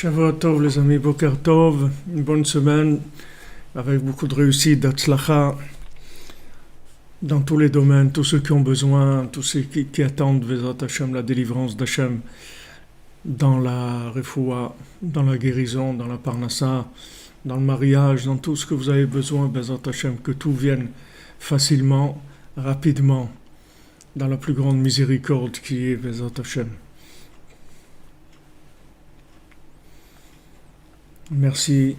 Shavuot Tov les amis, Boker Tov, une bonne semaine avec beaucoup de réussite, d'Atzlacha dans tous les domaines, tous ceux qui ont besoin, tous ceux qui attendent Vezat Hashem, la délivrance d'Hashem dans la refoua, dans la guérison, dans la parnassa, dans le mariage, dans tout ce que vous avez besoin, Vezat Hashem, que tout vienne facilement, rapidement, dans la plus grande miséricorde qui est Vezat Hashem. Merci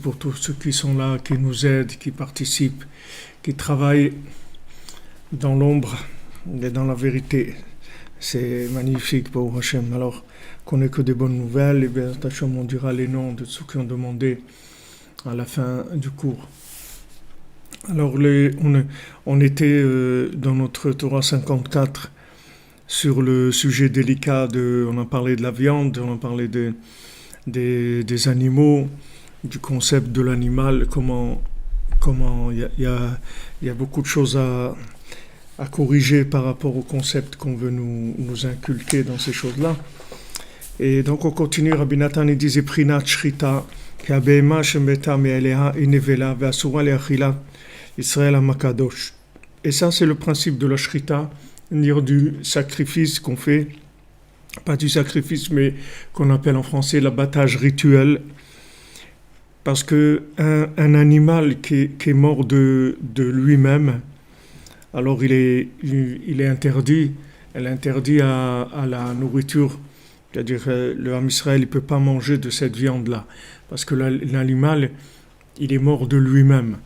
pour tous ceux qui sont là, qui nous aident, qui participent, qui travaillent dans l'ombre et dans la vérité. C'est magnifique pour Hachem. Alors qu'on n'ait que des bonnes nouvelles, et bien Hachem, on dira les noms de ceux qui ont demandé à la fin du cours. Alors on était dans notre Torah 54 sur le sujet délicat on a parlé de la viande, on a parlé des animaux, du concept de l'animal, comment il y a beaucoup de choses à corriger par rapport au concept qu'on veut nous inculquer dans ces choses-là. Et donc on continue, Rabbi Nathan il disait Prinat Shrita, Kabema Shemeta Me'eleha Inevela Ve'asura Le'achila Israël Amakadosh. Et ça c'est le principe de la Shrita, dire du sacrifice qu'on fait, pas du sacrifice mais qu'on appelle en français l'abattage rituel, parce que un animal qui est mort de lui-même, alors il est interdit, elle est interdit à la nourriture, c'est-à-dire le Ham Israël il peut pas manger de cette viande-là, parce que l'animal il est mort de lui-même,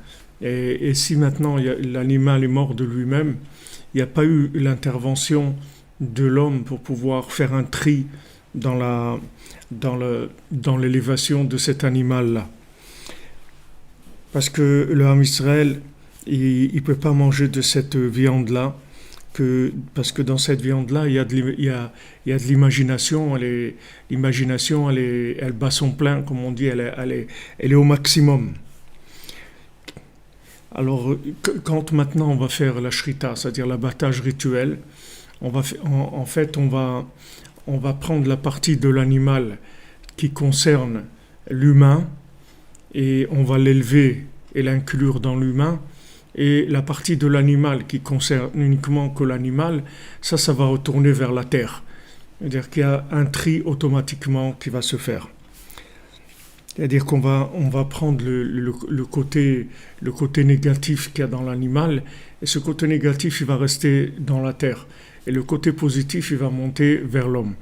et si maintenant l'animal est mort de lui-même, il n'y a pas eu l'intervention de l'homme pour pouvoir faire un tri dans l'élévation de cet animal-là. Parce que le Ham Israël, il ne peut pas manger de cette viande-là, parce que dans cette viande-là, il y a de l'imagination. L'imagination, elle bat son plein, comme on dit, elle est au maximum. Alors, quand maintenant on va faire la shrita, c'est-à-dire l'abattage rituel, on va prendre la partie de l'animal qui concerne l'humain et on va l'élever et l'inclure dans l'humain, et la partie de l'animal qui concerne uniquement que l'animal, ça va retourner vers la terre. C'est-à-dire qu'il y a un tri automatiquement qui va se faire. C'est-à-dire qu'on va prendre le côté négatif qu'il y a dans l'animal, et ce côté négatif, il va rester dans la terre. Et le côté positif, il va monter vers l'homme.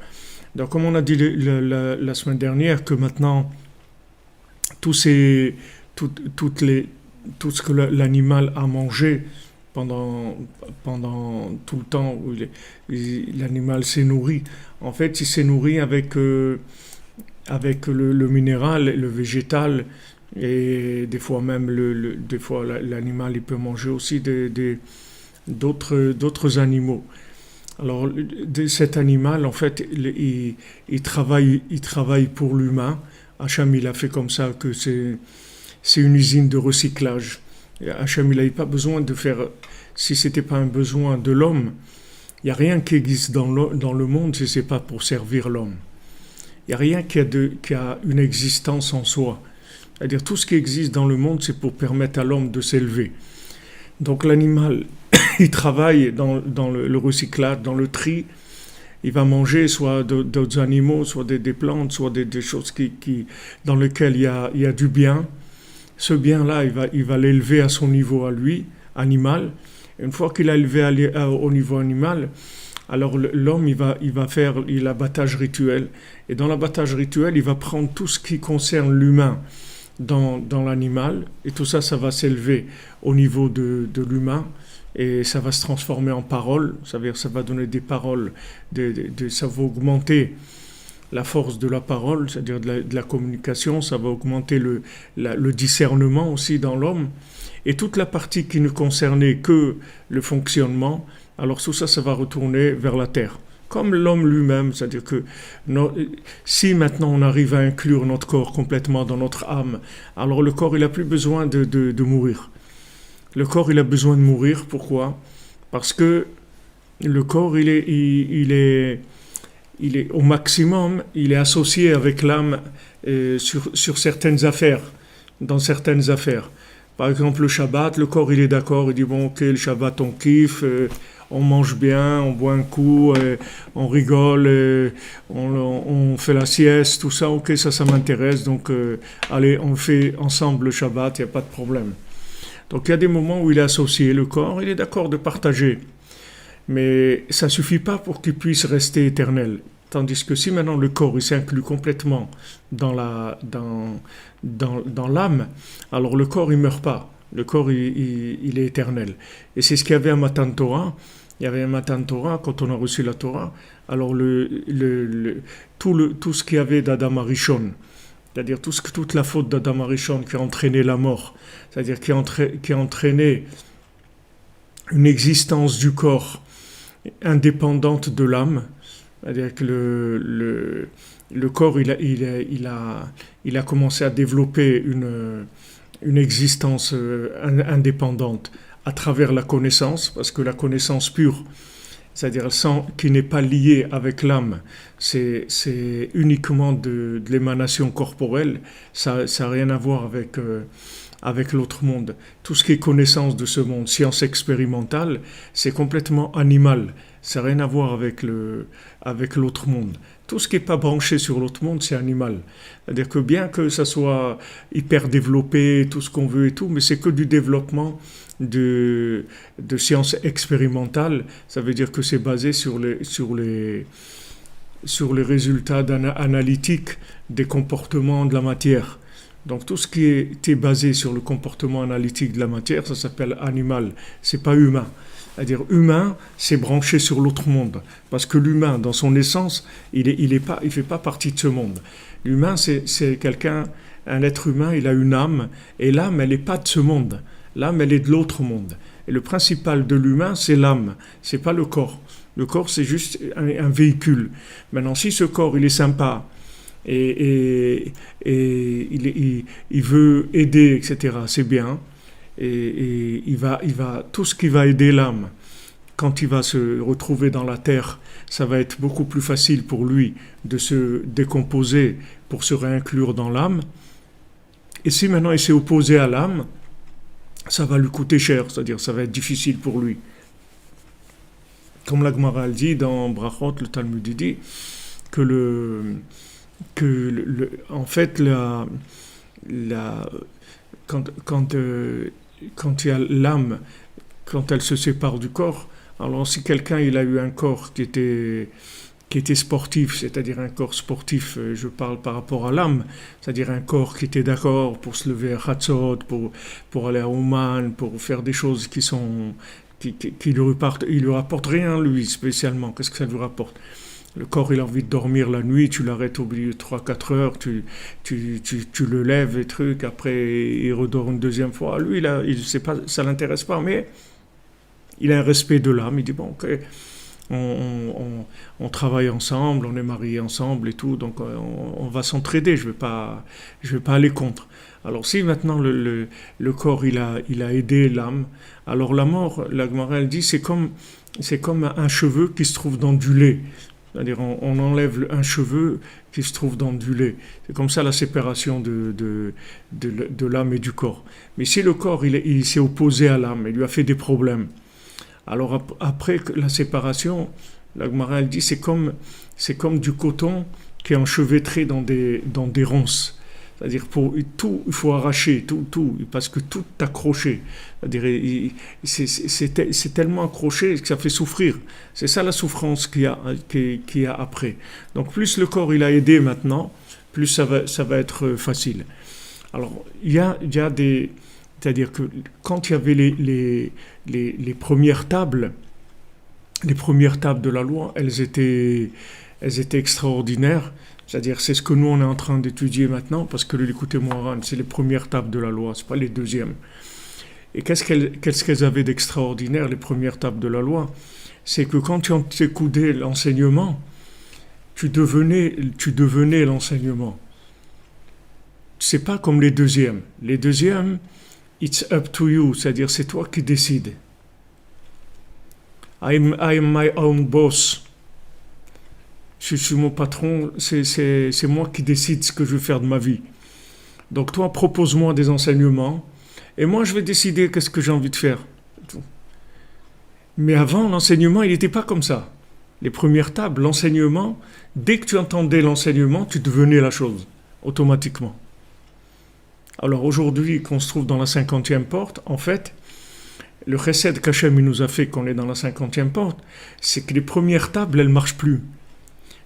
Donc, comme on a dit la semaine dernière, que maintenant, tout ce que l'animal a mangé pendant tout le temps où l'animal s'est nourri, en fait, il s'est nourri avec le minéral, le végétal, et des fois même des fois l'animal il peut manger aussi d'autres animaux. Alors cet animal en fait il travaille pour l'humain. Hachem il a fait comme ça que c'est une usine de recyclage. Et Hachem il n'avait pas besoin de faire, si c'était pas un besoin de l'homme, il n'y a rien qui existe dans le monde si c'est pas pour servir l'homme. Il n'y a rien qui a une existence en soi. C'est-à-dire tout ce qui existe dans le monde, c'est pour permettre à l'homme de s'élever. Donc l'animal, il travaille dans le recyclage, dans le tri. Il va manger soit d'autres animaux, soit des plantes, soit des choses dans lesquelles il y a du bien. Ce bien-là, il va l'élever à son niveau à lui, animal. Et une fois qu'il a élevé au niveau animal, alors l'homme, il va faire l'abattage rituel. Et dans l'abattage rituel, il va prendre tout ce qui concerne l'humain dans l'animal. Et tout ça, ça va s'élever au niveau de l'humain. Et ça va se transformer en paroles. C'est-à-dire, ça va donner des paroles. Ça va augmenter la force de la parole, c'est-à-dire de la communication. Ça va augmenter le discernement aussi dans l'homme. Et toute la partie qui ne concernait que le fonctionnement, alors tout ça, ça va retourner vers la terre. Comme l'homme lui-même, c'est-à-dire que si maintenant on arrive à inclure notre corps complètement dans notre âme, alors le corps, il n'a plus besoin de mourir. Le corps, il a besoin de mourir. Pourquoi ? Parce que le corps, il est il est au maximum, il est associé avec l'âme sur certaines affaires, dans certaines affaires. Par exemple, le Shabbat, le corps il est d'accord, il dit bon ok, le Shabbat on kiffe, on mange bien, on boit un coup, on rigole, on fait la sieste, tout ça, ok, ça m'intéresse, donc allez, on le fait ensemble le Shabbat, il n'y a pas de problème. Donc il y a des moments où il est associé, le corps, il est d'accord de partager. Mais ça ne suffit pas pour qu'il puisse rester éternel. Tandis que si maintenant le corps il s'inclut complètement dans l'âme, alors le corps il ne meurt pas. Le corps il est éternel. Et c'est ce qu'il y avait à Matan Torah. Il y avait un Matan Torah quand on a reçu la Torah. Alors tout ce qu'il y avait d'Adam Arishon, c'est-à-dire toute la faute d'Adam Arishon qui a entraîné la mort, c'est-à-dire qui a entraîné une existence du corps indépendante de l'âme, c'est-à-dire que le corps il a commencé à développer une existence indépendante à travers la connaissance, parce que la connaissance pure, c'est-à-dire qui n'est pas liée avec l'âme, c'est uniquement de l'émanation corporelle, ça n'a rien à voir avec l'autre monde. Tout ce qui est connaissance de ce monde, science expérimentale, c'est complètement animal. Ça n'a rien à voir avec l'autre monde. Tout ce qui n'est pas branché sur l'autre monde, c'est animal. C'est-à-dire que bien que ça soit hyper développé, tout ce qu'on veut et tout, mais c'est que du développement de science expérimentale. Ça veut dire que c'est basé sur les résultats analytiques des comportements de la matière. Donc tout ce qui est basé sur le comportement analytique de la matière, ça s'appelle animal, c'est pas humain. C'est-à-dire humain, c'est branché sur l'autre monde. Parce que l'humain, dans son essence, il fait pas partie de ce monde. L'humain, c'est quelqu'un, un être humain, il a une âme, et l'âme, elle n'est pas de ce monde. L'âme, elle est de l'autre monde. Et le principal de l'humain, c'est l'âme, c'est pas le corps. Le corps, c'est juste un véhicule. Maintenant, si ce corps, il est sympa, et il veut aider, etc., c'est bien. Et il va tout ce qui va aider l'âme, quand il va se retrouver dans la terre, ça va être beaucoup plus facile pour lui de se décomposer pour se réinclure dans l'âme. Et si maintenant il s'est opposé à l'âme, ça va lui coûter cher, c'est-à-dire ça va être difficile pour lui. Comme la Gemara dit dans Brachot, le Talmud dit que en fait quand il y a l'âme, quand elle se sépare du corps, alors si quelqu'un il a eu un corps qui était sportif, c'est-à-dire un corps sportif, je parle par rapport à l'âme, c'est-à-dire un corps qui était d'accord pour se lever à Hatzot, pour aller à Ouman, pour faire des choses qui lui rapportent rien lui spécialement. Qu'est-ce que ça lui rapporte? Le corps, il a envie de dormir la nuit, tu l'arrêtes au bout de 3-4 heures, tu le lèves et trucs, après il redort une deuxième fois. Lui, ça l'intéresse pas, mais il a un respect de l'âme. Il dit, bon, ok, on travaille ensemble, on est mariés ensemble et tout, donc on va s'entraider, je vais pas aller contre. Alors si maintenant le corps, il a aidé l'âme, alors la mort, la Gemara elle dit, c'est comme un cheveu qui se trouve dans du lait. C'est-à-dire on enlève un cheveu qui se trouve dans du lait. C'est comme ça la séparation de l'âme et du corps. Mais si le corps il s'est opposé à l'âme, il lui a fait des problèmes, alors après la séparation, la Gemara elle dit c'est comme du coton qui est enchevêtré dans des ronces. C'est-à-dire pour tout, il faut arracher, tout, parce que tout est accroché. C'est-à-dire, c'est tellement accroché que ça fait souffrir. C'est ça la souffrance qu'il y a après. Donc plus le corps il a aidé maintenant, plus ça va être facile. Alors il y a des, c'est-à-dire que quand il y avait les premières tables de la loi, elles étaient extraordinaires. C'est-à-dire, c'est ce que nous, on est en train d'étudier maintenant, parce que l'écoute Moharan, c'est les premières tables de la loi, ce n'est pas les deuxièmes. Et qu'est-ce qu'elles avaient d'extraordinaire, les premières tables de la loi? C'est que quand tu écoutais l'enseignement, tu devenais l'enseignement. C'est pas comme les deuxièmes. Les deuxièmes, it's up to you, c'est-à-dire, c'est toi qui décides. I am my own boss. Je suis mon patron, c'est moi qui décide ce que je veux faire de ma vie. Donc toi, propose-moi des enseignements, et moi je vais décider qu'est-ce que j'ai envie de faire. Mais avant, l'enseignement, il n'était pas comme ça. Les premières tables, l'enseignement, dès que tu entendais l'enseignement, tu devenais la chose, automatiquement. Alors aujourd'hui, qu'on se trouve dans la 50e porte, en fait, le chesed qu'Hachem nous a fait qu'on est dans la 50e porte, c'est que les premières tables, elles ne marchent plus.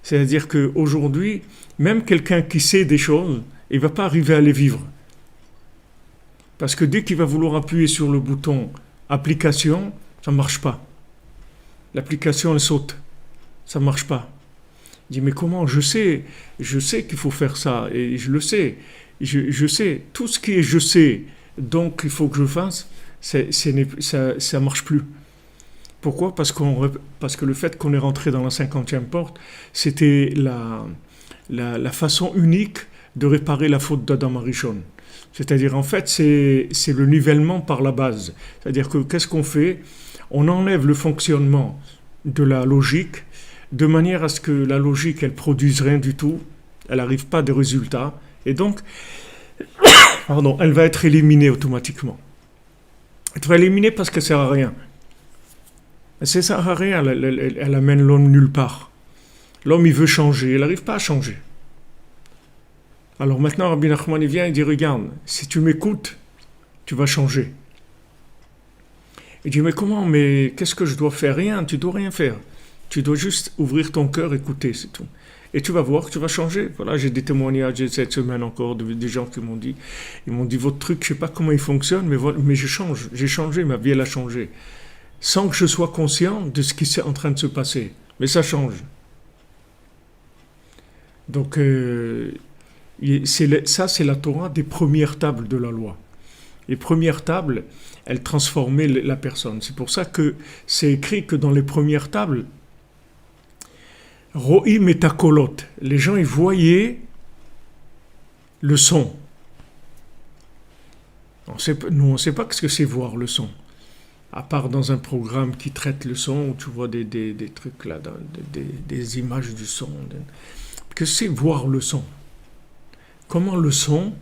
C'est-à-dire qu'aujourd'hui, même quelqu'un qui sait des choses, il ne va pas arriver à les vivre. Parce que dès qu'il va vouloir appuyer sur le bouton application, ça ne marche pas. L'application, elle saute. Ça ne marche pas. Il dit, mais comment? Je sais qu'il faut faire ça, et je le sais. Je sais, tout ce qui est je sais, donc il faut que je fasse, ça ne marche plus. Pourquoi? Parce que le fait qu'on est rentré dans la 50e porte, c'était la façon unique de réparer la faute d'Adam Arishon. C'est-à-dire, en fait, c'est le nivellement par la base. C'est-à-dire que qu'est-ce qu'on fait? On enlève le fonctionnement de la logique, de manière à ce que la logique, elle produise rien du tout, elle n'arrive pas de résultats, et donc, elle va être éliminée automatiquement. Elle va être éliminée parce qu'elle ne sert à rien. Elle ne sert à rien, elle amène l'homme nulle part. L'homme, il veut changer, il n'arrive pas à changer. Alors maintenant, Rabbi Nachman, il vient et dit, regarde, si tu m'écoutes, tu vas changer. Il dit, mais comment? Mais qu'est-ce que je dois faire? Rien, tu ne dois rien faire. Tu dois juste ouvrir ton cœur, écouter, c'est tout. Et tu vas voir que tu vas changer. Voilà, j'ai des témoignages cette semaine encore des gens qui m'ont dit, votre truc, je ne sais pas comment il fonctionne, mais je change. J'ai changé, ma vie, elle a changé. Sans que je sois conscient de ce qui est en train de se passer. Mais ça change. Donc, ça, c'est la Torah des premières tables de la loi. Les premières tables, elles transformaient la personne. C'est pour ça que c'est écrit que dans les premières tables, Ro'im et Takolot, les gens ils voyaient le son. Nous, on ne sait pas ce que c'est voir le son. À part dans un programme qui traite le son, où tu vois des trucs là, des images du son. Que c'est voir le son? Comment le son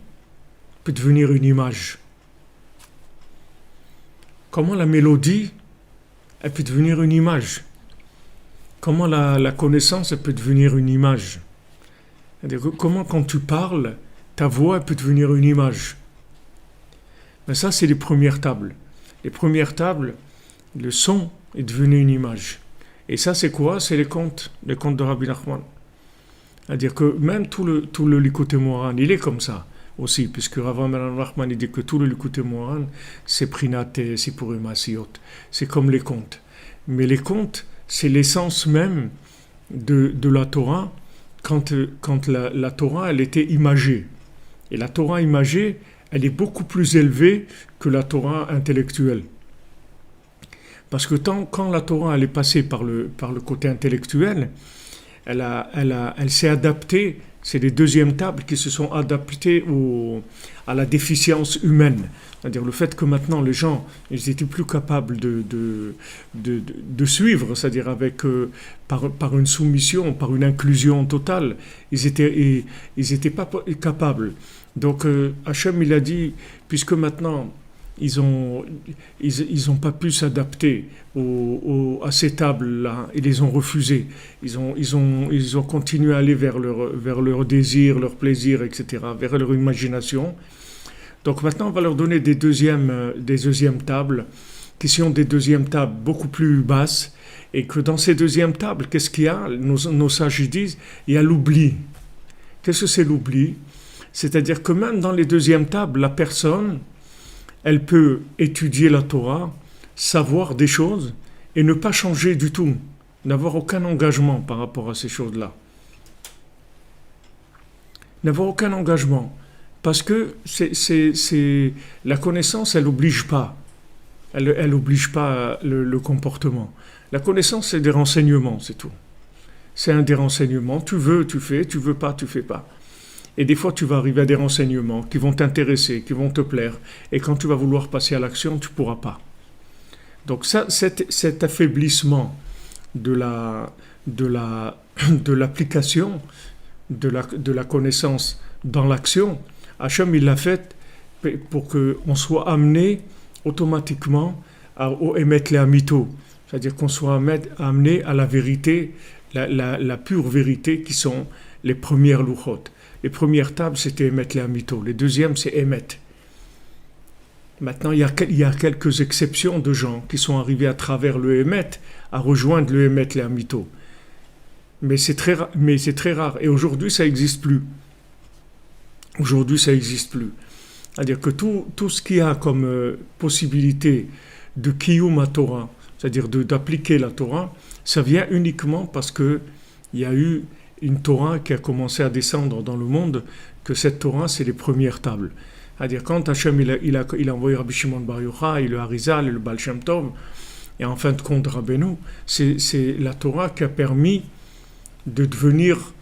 peut devenir une image? Comment la mélodie, elle peut devenir une image? Comment la connaissance, elle peut devenir une image? C'est-à-dire, comment quand tu parles, ta voix, elle peut devenir une image? Mais ça, c'est les premières tables. Les premières tables, le son est devenu une image. Et ça, c'est quoi? C'est les contes de Rabbi Nachman. C'est-à-dire que même tout le Likutei Moharan, il est comme ça aussi, puisque Rabbi Nachman il dit que tout le Likutei Moharan, c'est Prinat et Sipurim Asiyot. C'est comme les contes. Mais les contes, c'est l'essence même de la Torah, quand la Torah, elle était imagée. Et la Torah imagée, elle est beaucoup plus élevée que la Torah intellectuelle. Parce que quand la Torah elle est passée par le côté intellectuel, elle s'est adaptée, c'est les deuxièmes tables qui se sont adaptées à la déficience humaine. C'est-à-dire le fait que maintenant les gens, ils étaient plus capables de suivre, c'est-à-dire par une soumission, par une inclusion totale, ils étaient pas capables. Donc Hachem il a dit, puisque maintenant ils ont pas pu s'adapter à ces tables-là, ils les ont refusées. Ils ont continué à aller vers leur désir, leur plaisir, etc., vers leur imagination. Donc maintenant, on va leur donner des deuxièmes tables, qui sont des deuxièmes tables beaucoup plus basses, et que dans ces deuxièmes tables, qu'est-ce qu'il y a? Nos sages disent, il y a l'oubli. Qu'est-ce que c'est l'oubli? C'est-à-dire que même dans les deuxièmes tables, la personne, elle peut étudier la Torah, savoir des choses et ne pas changer du tout, n'avoir aucun engagement par rapport à ces choses-là. N'avoir aucun engagement. Parce que c'est la connaissance, elle n'oblige pas. Elle n'oblige pas le comportement. La connaissance, c'est des renseignements, c'est tout. C'est un des renseignements. Tu veux, tu fais. Tu veux pas, tu fais pas. Et des fois, tu vas arriver à des renseignements qui vont t'intéresser, qui vont te plaire. Et quand tu vas vouloir passer à l'action, tu ne pourras pas. Donc ça, cet affaiblissement de la de l'application de la connaissance dans l'action, Hachem il l'a fait pour qu'on soit amené automatiquement au émettre les amito, c'est-à-dire qu'on soit amené à la vérité, la pure vérité qui sont les premières louchot. Les premières tables c'était émettre les amito, les deuxièmes c'est émettre. Maintenant, il y a quelques exceptions de gens qui sont arrivés à travers le Hémet à rejoindre le Hémet, les Amito. Mais c'est très rare. Et aujourd'hui, ça n'existe plus. Aujourd'hui, ça n'existe plus. C'est-à-dire que tout ce qu'il y a comme possibilité de Kiyum à Torah, c'est-à-dire d'appliquer la Torah, ça vient uniquement parce qu'il y a eu une Torah qui a commencé à descendre dans le monde, que cette Torah, c'est les premières tables. C'est-à-dire quand Hachem il a envoyé Rabbi Shimon Bar Yochai, le Harizal et le Baal Shem Tov, et en fin de compte Rabbeinu, c'est la Torah qui a permis de devenir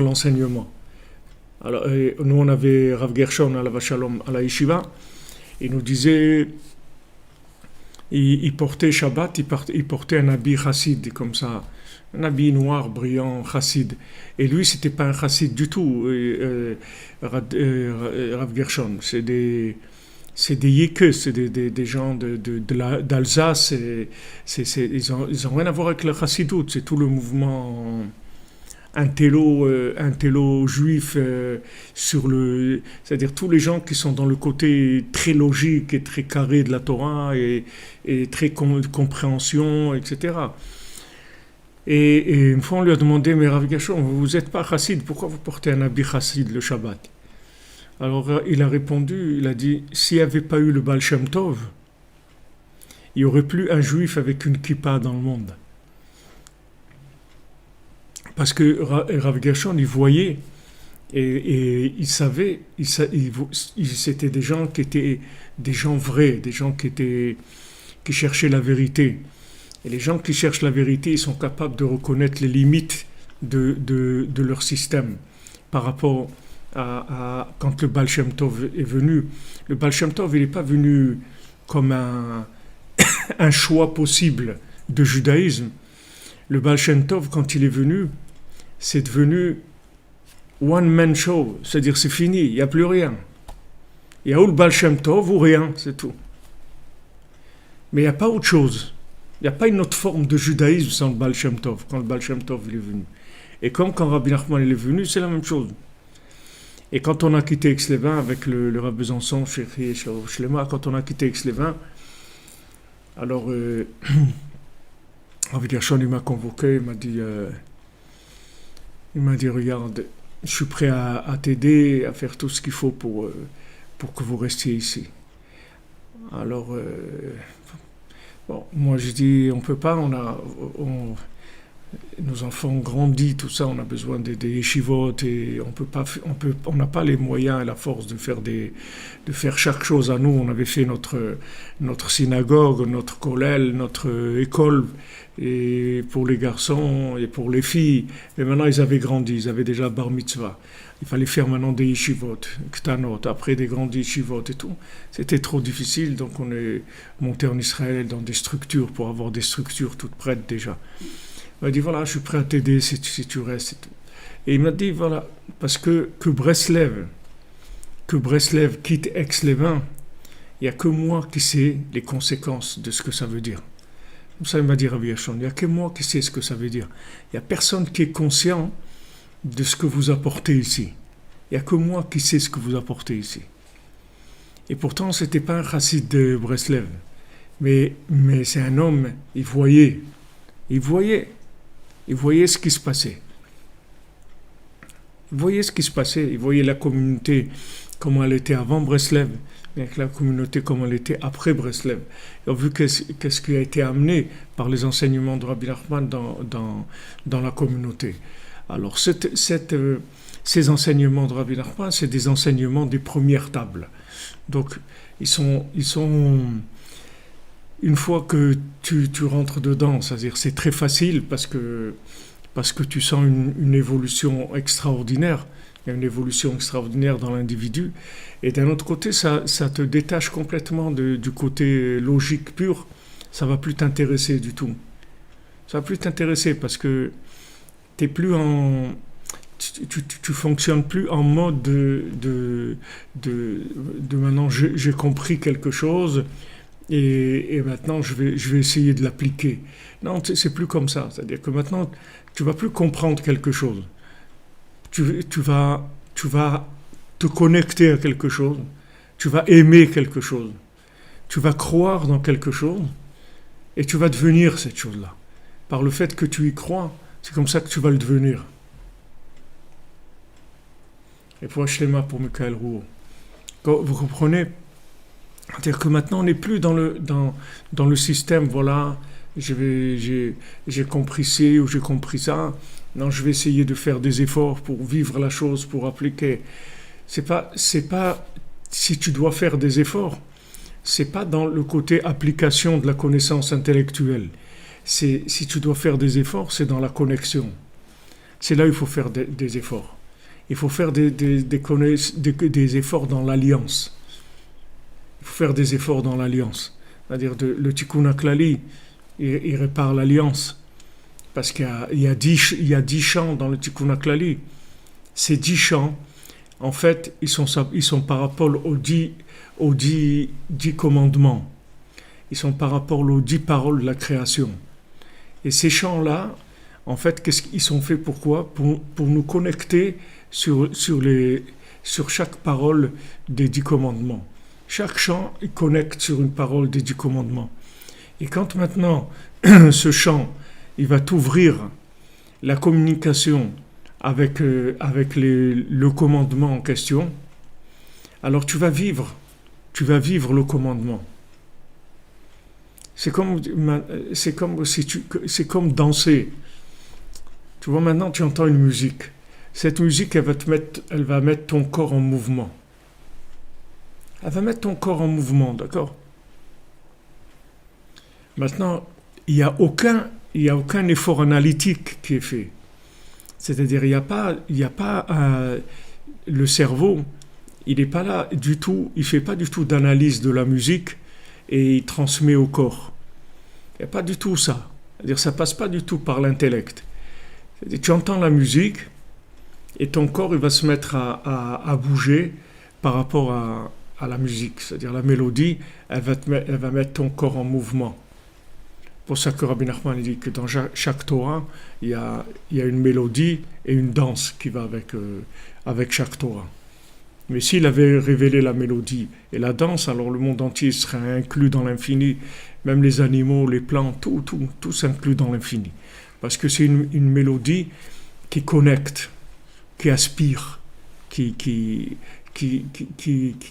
l'enseignement. Alors, nous on avait Rav Gershon à la Vachalom à la Yeshiva, il nous disait, il portait Shabbat, il portait un habit chassid comme ça, un habit noir brillant chassid. Et lui, c'était pas un chassid du tout, Rav Gershon. C'est des yékes, c'est des gens d'Alsace. Ils ont rien à voir avec le chassidout. C'est tout le mouvement intello juif c'est-à-dire tous les gens qui sont dans le côté très logique et très carré de la Torah et très compréhension, etc. Et une fois on lui a demandé, mais Rav Gershon, vous n'êtes pas chassid, pourquoi vous portez un habit chassid le Shabbat? Alors il a répondu, il a dit, s'il n'y avait pas eu le Baal Shem Tov, il n'y aurait plus un juif avec une kippa dans le monde. Parce que Rav Gershon, il voyait et il savait, c'était des gens qui étaient des gens vrais, des gens qui cherchaient la vérité. Et les gens qui cherchent la vérité, ils sont capables de reconnaître les limites de leur système par rapport à quand le Baal Shem Tov est venu. Le Baal Shem Tov, il n'est pas venu comme un choix possible de judaïsme. Le Baal Shem Tov, quand il est venu, c'est devenu one-man show, c'est-à-dire c'est fini, il n'y a plus rien. Il y a ou le Baal Shem Tov ou rien, c'est tout. Mais il n'y a pas autre chose. Il n'y a pas une autre forme de judaïsme sans le Baal Shem Tov, quand le Baal Shem Tov il est venu. Et comme quand Rabbi Nachman il est venu, c'est la même chose. Et quand on a quitté Aix-les-Bains avec le Rav Besançon, Shekhi Shlema, quand on a quitté Aix-les-Bains, alors Rav Gershon il m'a convoqué, il m'a dit regarde, je suis prêt à t'aider, à faire tout ce qu'il faut pour que vous restiez ici. Alors, bon, moi je dis on peut pas, nos enfants ont grandi, tout ça, on a besoin des yeshivot et on n'a pas les moyens et la force de faire chaque chose à nous. On avait fait notre synagogue, notre kollel, notre école et pour les garçons et pour les filles. Mais maintenant ils avaient grandi, ils avaient déjà bar mitzvah. Il fallait faire maintenant des yeshivot, ktanot, après des grandes yeshivot et tout. C'était trop difficile, donc on est monté en Israël dans des structures pour avoir des structures toutes prêtes déjà. Il m'a dit, voilà, je suis prêt à t'aider si tu restes et tout. Et il m'a dit, voilà, parce que Breslev quitte Aix-les-Bains, il n'y a que moi qui sais les conséquences de ce que ça veut dire. Comme ça, il m'a dit, Rabbi Gershon, il n'y a que moi qui sais ce que ça veut dire. Il n'y a personne qui est conscient de ce que vous apportez ici. Il n'y a que moi qui sais ce que vous apportez ici. Et pourtant, ce n'était pas un chassid de Breslev. Mais c'est un homme, il voyait ce qui se passait. Il voyait la communauté, comment elle était avant Breslev, et la communauté, comment elle était après Breslev. Il a vu qu'est-ce qui a été amené par les enseignements de Rabbi Nachman dans la communauté. Alors, ces enseignements de Rabbi Nachman, c'est des enseignements des premières tables. Donc, ils sont une fois que tu rentres dedans, c'est-à-dire c'est très facile parce que tu sens une évolution extraordinaire. Il y a une évolution extraordinaire dans l'individu. Et d'un autre côté, ça te détache complètement du côté logique pur. Ça ne va plus t'intéresser du tout. Ça ne va plus t'intéresser parce que t'es plus en, tu fonctionnes plus en mode de maintenant j'ai compris quelque chose et maintenant je vais essayer de l'appliquer. Non, c'est plus comme ça. C'est-à-dire que maintenant, tu vas plus comprendre quelque chose. Tu vas te connecter à quelque chose. Tu vas aimer quelque chose. Tu vas croire dans quelque chose et tu vas devenir cette chose-là. Par le fait que tu y crois, c'est comme ça que tu vas le devenir. Et pour Hachlema, pour Michael Rouault. Vous comprenez? C'est-à-dire que maintenant, on n'est plus dans le système, voilà, j'ai compris ci ou j'ai compris ça. Non, je vais essayer de faire des efforts pour vivre la chose, pour appliquer. C'est pas, si tu dois faire des efforts, c'est pas dans le côté application de la connaissance intellectuelle. Si tu dois faire des efforts, c'est dans la connexion. C'est là où il faut faire des efforts. Il faut faire des efforts dans l'alliance. Il faut faire des efforts dans l'alliance. C'est-à-dire le Tikkun HaKlali, il répare l'alliance. Parce qu'il y a 10 chants dans le Tikkun HaKlali. Ces 10 chants, en fait, ils sont par rapport aux 10 commandements. Ils sont par rapport aux 10 paroles de la création. Et ces chants-là, en fait, qu'est-ce qu'ils sont faits pourquoi? Pour nous connecter sur chaque parole des 10 commandements. Chaque chant, il connecte sur une parole des 10 commandements. Et quand maintenant, ce chant, il va t'ouvrir la communication avec le commandement en question, alors tu vas vivre le commandement. C'est comme danser. Tu vois, maintenant tu entends une musique. Cette musique, elle va mettre ton corps en mouvement. Elle va mettre ton corps en mouvement, d'accord? Maintenant, il n'y a aucun effort analytique qui est fait. C'est-à-dire, il n'y a pas le cerveau, il n'est pas là du tout, il ne fait pas du tout d'analyse de la musique et il transmet au corps. Il n'y a pas du tout ça. C'est-à-dire, ça ne passe pas du tout par l'intellect. C'est-à-dire, tu entends la musique et ton corps il va se mettre à bouger par rapport à la musique. C'est-à-dire, la mélodie, elle va mettre ton corps en mouvement. Pour ça que Rabbi Nachman dit que dans chaque Torah, il y a une mélodie et une danse qui va avec chaque Torah. Mais s'il avait révélé la mélodie et la danse, alors le monde entier serait inclus dans l'infini. Même les animaux, les plantes, tout s'inclut dans l'infini. Parce que c'est une mélodie qui connecte, qui aspire, qui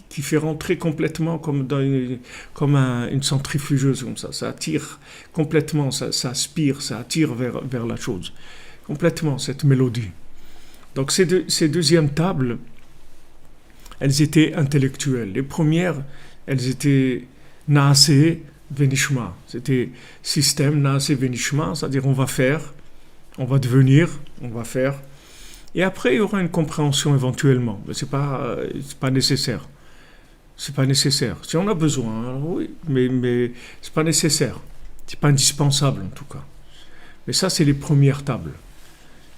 fait rentrer complètement comme une centrifugeuse comme ça. Ça attire complètement, ça aspire, ça attire vers la chose. Complètement, cette mélodie. Donc ces deuxièmes tables, elles étaient intellectuelles. Les premières, elles étaient Naaseh Venishma. C'était système Naaseh Venishma, c'est-à-dire on va faire, on va devenir, on va faire. Et après, il y aura une compréhension éventuellement. Mais c'est pas nécessaire. C'est pas nécessaire. Si on a besoin, alors oui, mais c'est pas nécessaire. C'est pas indispensable en tout cas. Mais ça, c'est les premières tables.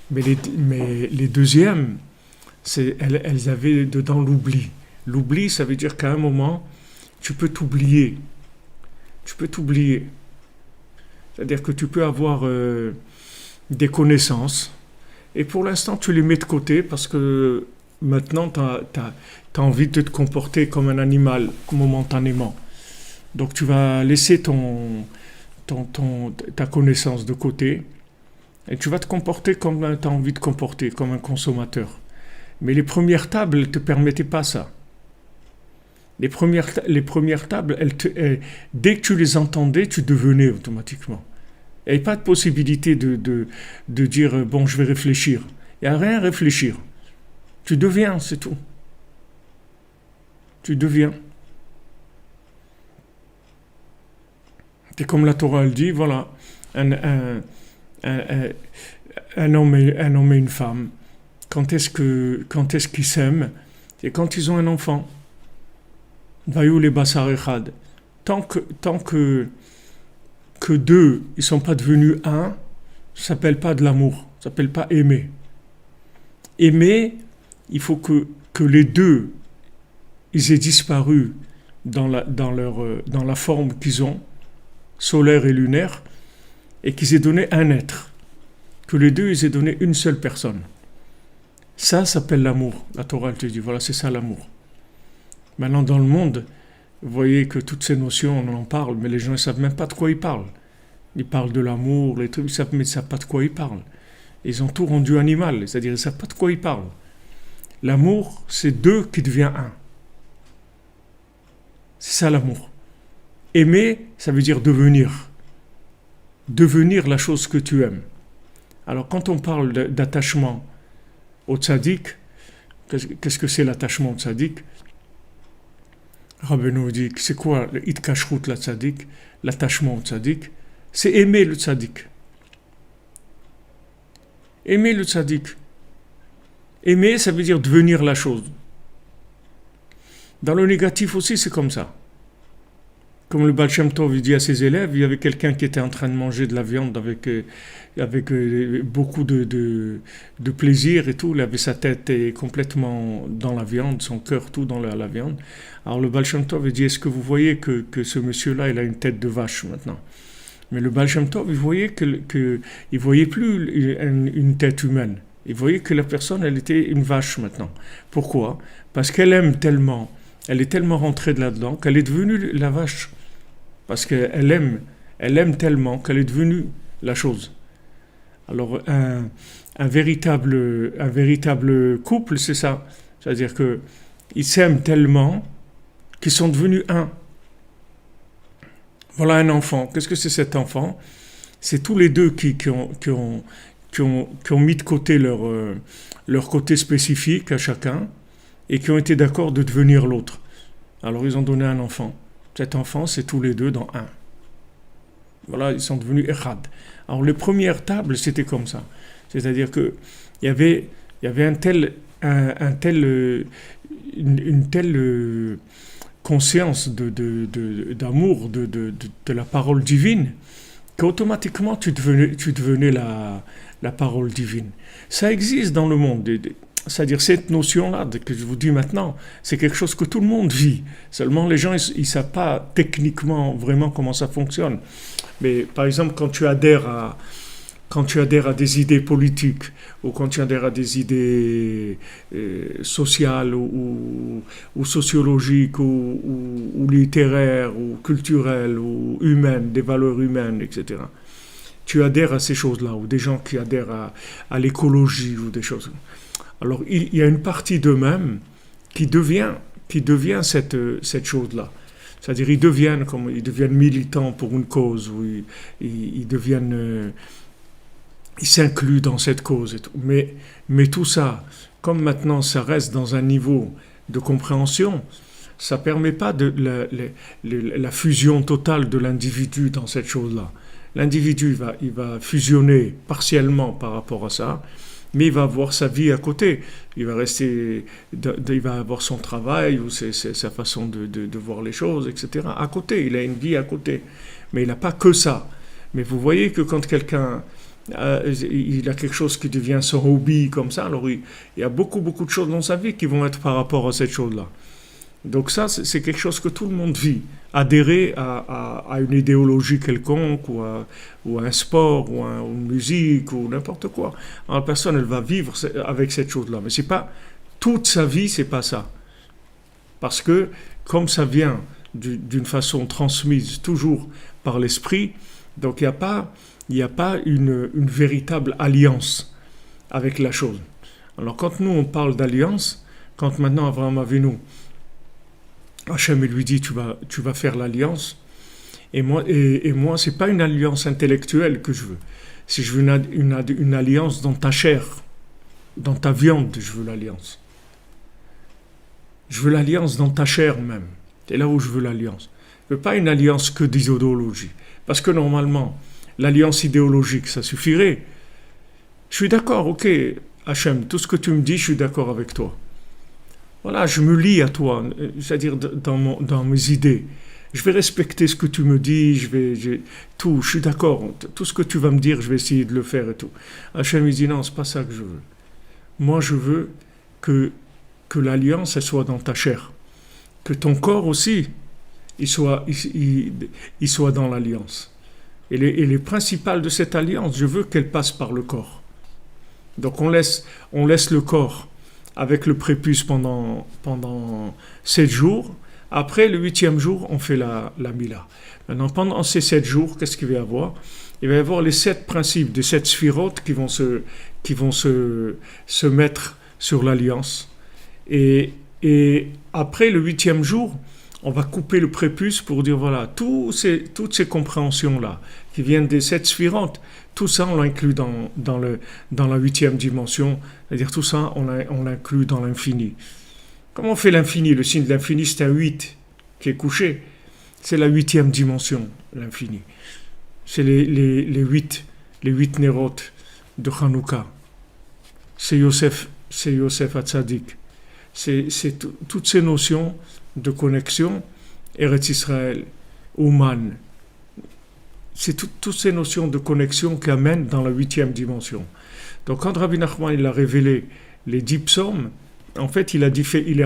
Mais les deuxièmes, elles avaient dedans l'oubli. L'oubli, ça veut dire qu'à un moment, tu peux t'oublier. Tu peux t'oublier. C'est-à-dire que tu peux avoir des connaissances. Et pour l'instant, tu les mets de côté parce que maintenant, tu as envie de te comporter comme un animal momentanément. Donc, tu vas laisser ta connaissance de côté et tu vas te comporter comme tu as envie de comporter, comme un consommateur. Mais les premières tables ne te permettaient pas ça. Les premières tables, dès que tu les entendais, tu devenais automatiquement. Il n'y a pas de possibilité de dire « bon, je vais réfléchir ». Il n'y a rien à réfléchir. Tu deviens, c'est tout. Tu deviens. C'est comme la Torah, elle dit, voilà, un homme et une femme, quand est-ce qu'ils s'aiment? C'est quand ils ont un enfant. Vayou les basar echad. Tant que deux, ils ne sont pas devenus un, ça ne s'appelle pas de l'amour, Ça s'appelle pas aimer. Aimer, il faut que les deux, ils aient disparu dans la forme qu'ils ont, solaire et lunaire, et qu'ils aient donné un être. Que les deux, ils aient donné une seule personne. Ça s'appelle l'amour. La Torah, elle te dit, voilà, c'est ça l'amour. Maintenant, dans le monde, vous voyez que toutes ces notions, on en parle, mais les gens ne savent même pas de quoi ils parlent. Ils parlent de l'amour, les trucs, mais ils ne savent pas de quoi ils parlent. Ils ont tout rendu animal, c'est-à-dire ils ne savent pas de quoi ils parlent. L'amour, c'est deux qui devient un. C'est ça l'amour. Aimer, ça veut dire devenir. Devenir la chose que tu aimes. Alors quand on parle d'attachement au tzaddik, qu'est-ce que c'est l'attachement au tzaddik? Rabbeinu dit, c'est quoi le itkashrut la tzaddik? L'attachement au tzaddik, c'est aimer le tzaddik. Aimer le tzaddik. Aimer, ça veut dire devenir la chose. Dans le négatif aussi, c'est comme ça. Comme le Baal Shem Tov dit à ses élèves, il y avait quelqu'un qui était en train de manger de la viande avec beaucoup de plaisir et tout. Il avait sa tête complètement dans la viande, son cœur tout dans la viande. Alors le Baal Shem Tov dit, est-ce que vous voyez que ce monsieur-là, il a une tête de vache maintenant? Mais le Baal Shem Tov, il voyait il voyait plus une tête humaine. Il voyait que la personne, elle était une vache maintenant. Pourquoi? Parce qu'elle aime tellement, elle est tellement rentrée de là-dedans qu'elle est devenue la vache. Parce qu'elle aime tellement qu'elle est devenue la chose. Alors un véritable couple, c'est ça. C'est-à-dire qu'ils s'aiment tellement qu'ils sont devenus un. Voilà un enfant. Qu'est-ce que c'est cet enfant? C'est tous les deux qui ont mis de côté leur côté spécifique à chacun et qui ont été d'accord de devenir l'autre. Alors ils ont donné un enfant. Cet enfant, c'est tous les deux dans un. Voilà, ils sont devenus echad. Alors les premières tables, c'était comme ça. C'est-à-dire que il y avait une telle conscience d'amour de la parole divine qu'automatiquement tu devenais la parole divine. Ça existe dans le monde. C'est-à-dire cette notion-là que je vous dis maintenant, c'est quelque chose que tout le monde vit. Seulement les gens, ils ne savent pas techniquement vraiment comment ça fonctionne. Mais par exemple, quand tu adhères à des idées politiques ou quand tu adhères à des idées sociales ou sociologiques ou littéraires ou culturelles ou humaines, des valeurs humaines, etc., tu adhères à ces choses-là, ou des gens qui adhèrent à l'écologie ou des choses. Alors il y a une partie d'eux-mêmes qui devient cette chose-là. C'est-à-dire ils deviennent militants pour une cause, ou ils s'incluent dans cette cause et tout. Mais tout ça, comme maintenant ça reste dans un niveau de compréhension, ça ne permet pas la fusion totale de l'individu dans cette chose-là. L'individu il va fusionner partiellement par rapport à ça, mais il va avoir sa vie à côté. Il va avoir son travail ou sa façon de voir les choses, etc. à côté. Il a une vie à côté. Mais il n'a pas que ça. Mais vous voyez que quand quelqu'un il a quelque chose qui devient son hobby comme ça, alors il y a beaucoup de choses dans sa vie qui vont être par rapport à cette chose-là. Donc ça, c'est quelque chose que tout le monde vit. Adhérer à une idéologie quelconque, ou à un sport, ou à une musique, ou n'importe quoi. Alors, la personne, elle va vivre avec cette chose-là. Mais c'est pas toute sa vie, c'est pas ça. Parce que, comme ça vient d'une façon transmise toujours par l'esprit, donc il n'y a pas une véritable alliance avec la chose. Alors quand nous, on parle d'alliance, quand maintenant Abraham Avinu, Hachem lui dit tu vas faire l'alliance, et moi c'est pas une alliance intellectuelle que je veux. Si je veux une alliance dans ta chair, dans ta viande, je veux l'alliance. Je veux l'alliance dans ta chair même. C'est là où je veux l'alliance. Je veux pas une alliance que d'idéologie. Parce que normalement, l'alliance idéologique, ça suffirait. Je suis d'accord, ok, Hachem, tout ce que tu me dis, je suis d'accord avec toi. Voilà, je me lie à toi, c'est-à-dire dans mes idées. je vais respecter ce que tu me dis, tout, je suis d'accord, tout ce que tu vas me dire, je vais essayer de le faire et tout. Hachem il dit non, c'est pas ça que je veux. Moi je veux que, que l'alliance elle soit dans ta chair, que ton corps aussi il soit dans l'alliance. Et les principales de cette alliance, je veux qu'elle passe par le corps. Donc on laisse le corps avec le prépuce pendant 7 jours. Après, le 8e jour, on fait la Mila. Maintenant, pendant ces 7 jours, qu'est-ce qu'il va y avoir? Il va y avoir les 7 principes des 7 sphirotes qui vont se mettre sur l'alliance. Et après le 8e jour, on va couper le prépuce pour dire voilà, toutes ces compréhensions-là qui viennent des 7 sphirotes, tout ça on l'inclut dans la 8e dimension, c'est-à-dire tout ça on l'inclut dans l'infini. Comment on fait l'infini? Le signe de l'infini c'est un 8 qui est couché, c'est la 8e dimension, l'infini. C'est les 8 nérotes de Hanouka. C'est Yosef Hatzadik. C'est toutes ces notions de connexion, Eretz Israël, Ouman, c'est toutes ces notions de connexion qui amènent dans la 8e dimension. Donc quand Rabbi Nachman il a révélé les 10 psaumes, en fait il a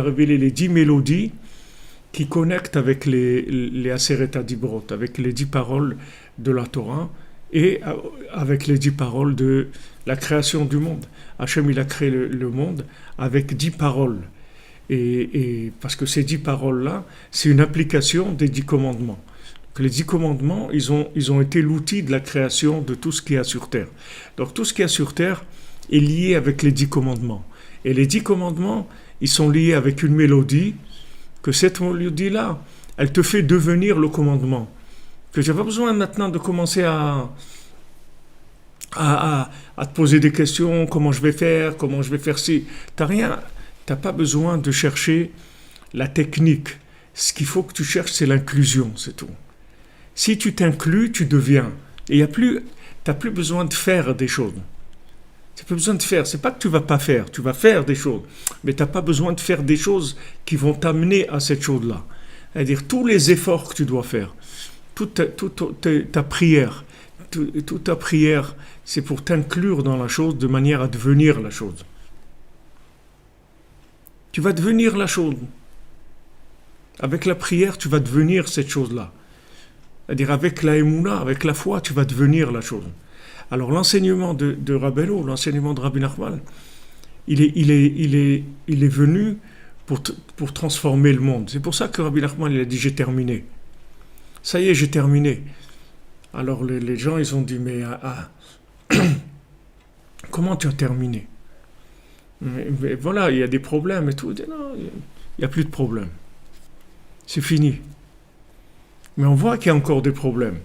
révélé les 10 mélodies qui connectent avec les Aseret Adibrot, avec les 10 paroles de la Torah et avec les 10 paroles de la création du monde. Hachem il a créé le monde avec 10 paroles. Et parce que ces 10 paroles-là, c'est une application des 10 commandements. Donc les 10 commandements, ils ont été l'outil de la création de tout ce qu'il y a sur Terre. Donc tout ce qu'il y a sur Terre est lié avec les 10 commandements. Et les 10 commandements, ils sont liés avec une mélodie, que cette mélodie-là, elle te fait devenir le commandement. Que j'ai pas besoin maintenant de commencer à te poser des questions, comment je vais faire ci. T'as pas besoin de chercher la technique. Ce qu'il faut que tu cherches, c'est l'inclusion, c'est tout. Si tu t'inclus, tu deviens. Et t'as plus besoin de faire des choses. Tu n'as pas besoin de faire. C'est pas que tu vas pas faire. Tu vas faire des choses. Mais tu n'as pas besoin de faire des choses qui vont t'amener à cette chose-là. C'est-à-dire tous les efforts que tu dois faire. Toute ta prière. Toute ta prière, c'est pour t'inclure dans la chose de manière à devenir la chose. Tu vas devenir la chose. Avec la prière, tu vas devenir cette chose-là. C'est-à-dire avec la émouna, avec la foi, tu vas devenir la chose. Alors l'enseignement de Rabbeinu, l'enseignement de Rabbi Nachman, il est venu pour transformer le monde. C'est pour ça que Rabbi Nachman il a dit j'ai terminé. Ça y est, j'ai terminé. Alors les gens ils ont dit mais comment tu as terminé? Mais voilà, il y a des problèmes et tout. Non, il n'y a plus de problèmes. C'est fini. Mais on voit qu'il y a encore des problèmes.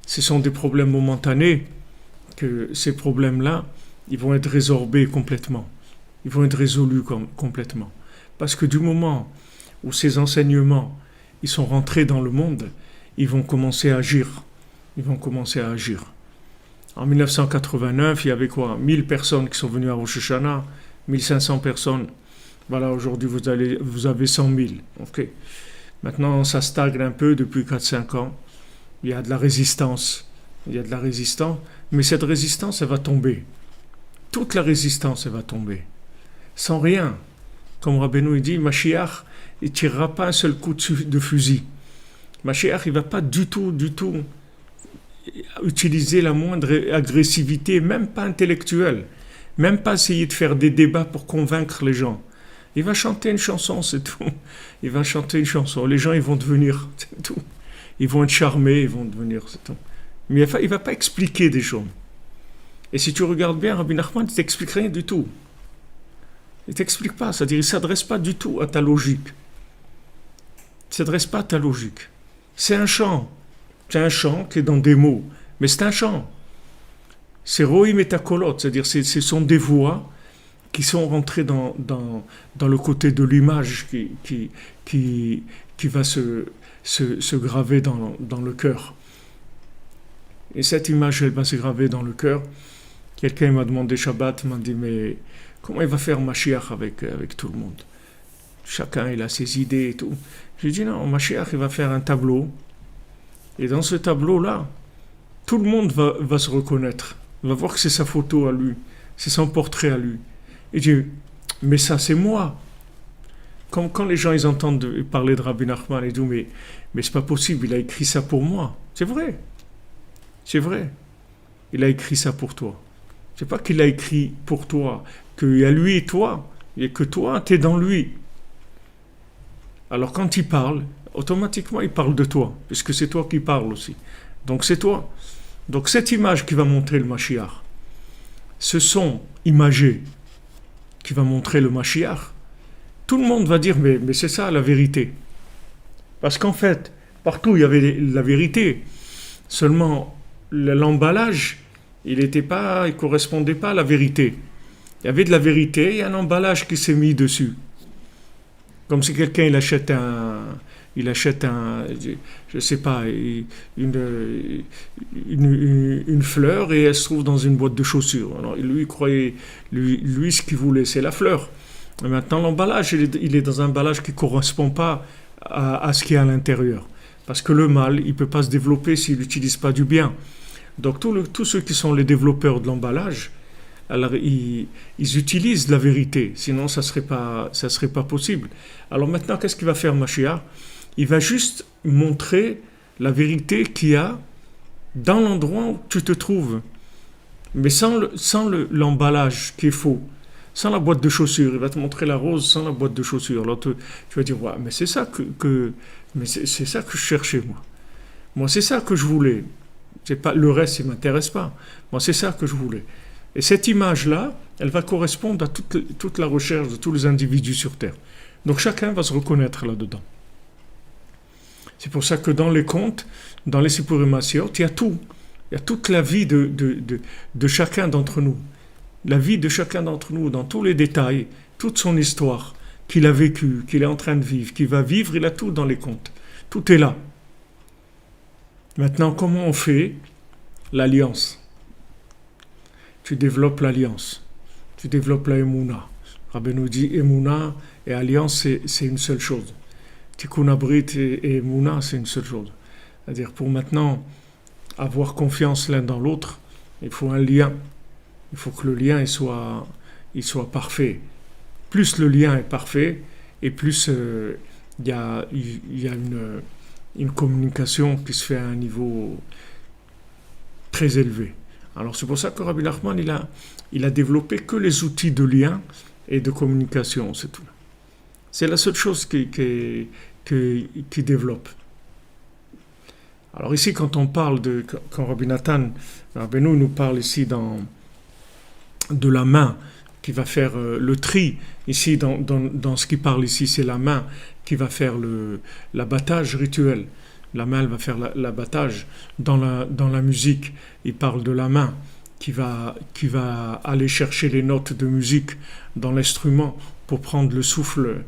Ce sont des problèmes momentanés, que ces problèmes-là, ils vont être résorbés complètement. Ils vont être résolus complètement. Parce que du moment où ces enseignements, ils sont rentrés dans le monde, ils vont commencer à agir. Ils vont commencer à agir. En 1989, il y avait quoi? 1000 personnes qui sont venues à Rosh Hashanah, 1500 personnes. Voilà, aujourd'hui, vous avez 100 000. Ok. Maintenant, ça stagne un peu depuis 4-5 ans. Il y a de la résistance. Mais cette résistance, elle va tomber. Toute la résistance, elle va tomber. Sans rien. Comme Rabbeinu dit, Mashiach, il ne tirera pas un seul coup de fusil. Mashiach, il ne va pas du tout utiliser la moindre agressivité, même pas intellectuelle. Même pas essayer de faire des débats pour convaincre les gens. Il va chanter une chanson, c'est tout. Il va chanter une chanson. Les gens, ils vont devenir, c'est tout. Ils vont être charmés, ils vont devenir, c'est tout. Mais il ne va pas expliquer des choses. Et si tu regardes bien, Rabbi Nachman ne t'explique rien du tout. Il ne t'explique pas, c'est-à-dire il ne s'adresse pas du tout à ta logique. Il ne s'adresse pas à ta logique. C'est un chant. C'est un chant qui est dans des mots. Mais c'est un chant. C'est Rohim et Takolot, c'est-à-dire ce sont des voix qui sont rentrées dans le côté de l'image qui va se graver dans le cœur. Et cette image, elle va se graver dans le cœur. Quelqu'un m'a demandé Shabbat, m'a dit, mais comment il va faire Mashiach avec tout le monde? Chacun il a ses idées et tout. J'ai dit non, Mashiach il va faire un tableau. Et dans ce tableau-là, tout le monde va se reconnaître. Il va voir que c'est sa photo à lui. C'est son portrait à lui. Et je dis, mais ça c'est moi. Comme quand les gens ils entendent parler de Rabbi Nachman, ils disent mais c'est pas possible, il a écrit ça pour moi. C'est vrai. C'est vrai. Il a écrit ça pour toi. C'est pas qu'il a écrit pour toi, qu'il y a lui et toi, et que toi, tu es dans lui. Alors quand il parle, automatiquement il parle de toi, puisque c'est toi qui parles aussi. Donc c'est toi. Donc cette image qui va montrer le Mashiach, ce son imagé qui va montrer le Mashiach, tout le monde va dire mais c'est ça la vérité. Parce qu'en fait, partout il y avait la vérité, seulement l'emballage, il correspondait pas à la vérité. Il y avait de la vérité et un emballage qui s'est mis dessus. Comme si quelqu'un il achète je sais pas, une fleur et elle se trouve dans une boîte de chaussures. Alors lui il croyait, lui ce qu'il voulait c'est la fleur. Et maintenant l'emballage il est dans un emballage qui correspond pas à ce qu'il y a à l'intérieur. Parce que le mal il peut pas se développer s'il n'utilise pas du bien. Donc tous ceux qui sont les développeurs de l'emballage, alors ils utilisent la vérité, sinon ça serait pas possible. Alors maintenant, qu'est-ce qu'il va faire Mashiach? Il va juste montrer la vérité qu'il y a dans l'endroit où tu te trouves, mais sans l'emballage qui est faux, sans la boîte de chaussures. Il va te montrer la rose sans la boîte de chaussures. Alors tu vas dire, ouais, mais c'est ça c'est ça que je cherchais moi. Moi, c'est ça que je voulais. C'est pas le reste, il m'intéresse pas. Moi, c'est ça que je voulais. Et cette image-là, elle va correspondre à toute la recherche de tous les individus sur Terre. Donc chacun va se reconnaître là-dedans. C'est pour ça que dans les contes, dans les Sipurim Maasiot, il y a tout. Il y a toute la vie de chacun d'entre nous. La vie de chacun d'entre nous, dans tous les détails, toute son histoire, qu'il a vécue, qu'il est en train de vivre, qu'il va vivre, il a tout dans les contes. Tout est là. Maintenant, comment on fait l'alliance? Tu développes l'alliance. Tu développes la Emouna. Rabbi nous dit Emouna et alliance, c'est une seule chose. Tikkun Abrit et Emouna, c'est une seule chose. C'est-à-dire, pour maintenant avoir confiance l'un dans l'autre, il faut un lien. Il faut que le lien il soit parfait. Plus le lien est parfait, et plus il y a une communication qui se fait à un niveau très élevé. Alors c'est pour ça que Rabbi Nachman il a développé que les outils de lien et de communication, c'est tout. C'est la seule chose qui développe. Alors ici quand on parle quand Rabbi nous parle ici de la main qui va faire le tri, ici dans ce qu'il parle ici, c'est la main qui va faire l'abattage rituel. La main, elle va faire l'abattage. Dans la musique, il parle de la main qui va aller chercher les notes de musique dans l'instrument pour prendre le souffle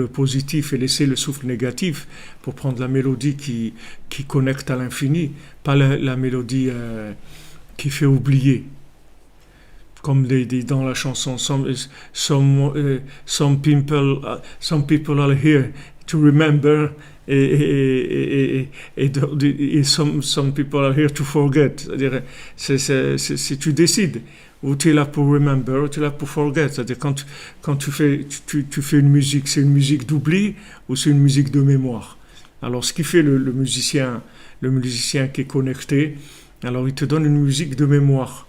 positif et laisser le souffle négatif, pour prendre la mélodie qui connecte à l'infini, pas la mélodie qui fait oublier. Comme dans la chanson, some people are here to remember, et some people are here to forget. C'est-à-dire, c'est tu décides, ou tu es là pour remember, ou tu es là pour forget. C'est-à-dire, quand tu fais une musique, c'est une musique d'oubli, ou c'est une musique de mémoire. Alors, ce qui fait le musicien qui est connecté, alors il te donne une musique de mémoire.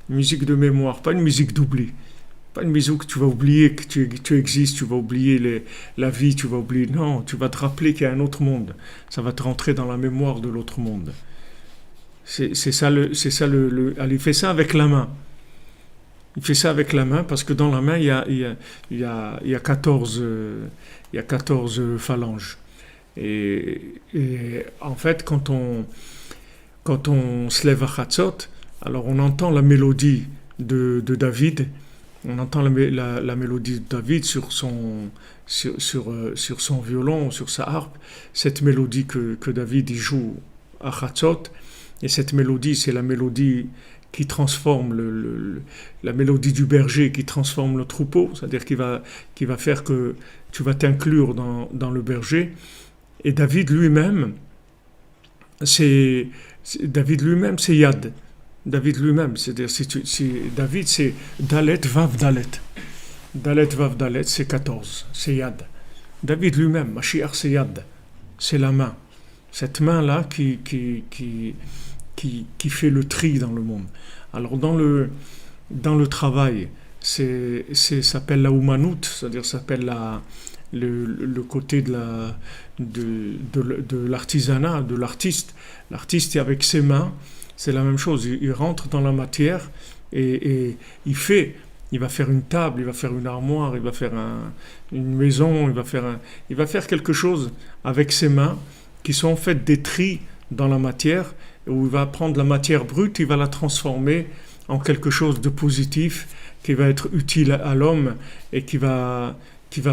Musique de mémoire, pas une musique d'oubli. Pas une musique que tu vas oublier que tu existes, tu vas oublier la vie, tu vas oublier... Non, tu vas te rappeler qu'il y a un autre monde. Ça va te rentrer dans la mémoire de l'autre monde. C'est ça il fait ça avec la main. Il fait ça avec la main parce que dans la main, il y a 14 phalanges. Et en fait, quand on se lève à Chatzot, alors on entend la mélodie de David, on entend la mélodie de David sur son violon, sur sa harpe, cette mélodie que David y joue à Chatzot, et cette mélodie, c'est la mélodie qui transforme la mélodie du berger, qui transforme le troupeau, c'est-à-dire qui va faire que tu vas t'inclure dans le berger. Et David lui-même, c'est Yad. David lui-même, c'est-à-dire David, c'est Dalet, Vav, Dalet. Dalet, Vav, Dalet, c'est 14, c'est Yad. David lui-même, Mashiach, c'est Yad, c'est la main. Cette main-là qui fait le tri dans le monde. Alors dans le travail, s'appelle la Oumanut, c'est-à-dire s'appelle le côté de l'artisanat, de l'artiste. L'artiste, avec ses mains, c'est la même chose. Il rentre dans la matière et il va faire une table, il va faire une armoire, il va faire une maison, il va faire quelque chose avec ses mains qui sont en fait des tris dans la matière, où il va prendre la matière brute, il va la transformer en quelque chose de positif qui va être utile à l'homme et qui va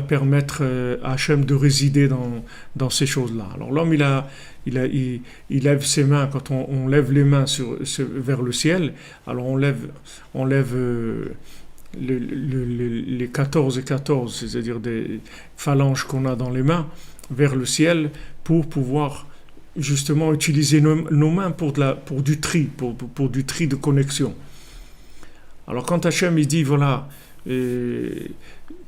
permettre à Hachem de résider dans ces choses-là. Alors l'homme, il lève ses mains, quand on lève les mains vers le ciel, alors on lève les 14 et 14, c'est-à-dire des phalanges qu'on a dans les mains, vers le ciel, pour pouvoir justement utiliser nos mains pour du tri, pour du tri de connexion. Alors quand Hachem il dit voilà,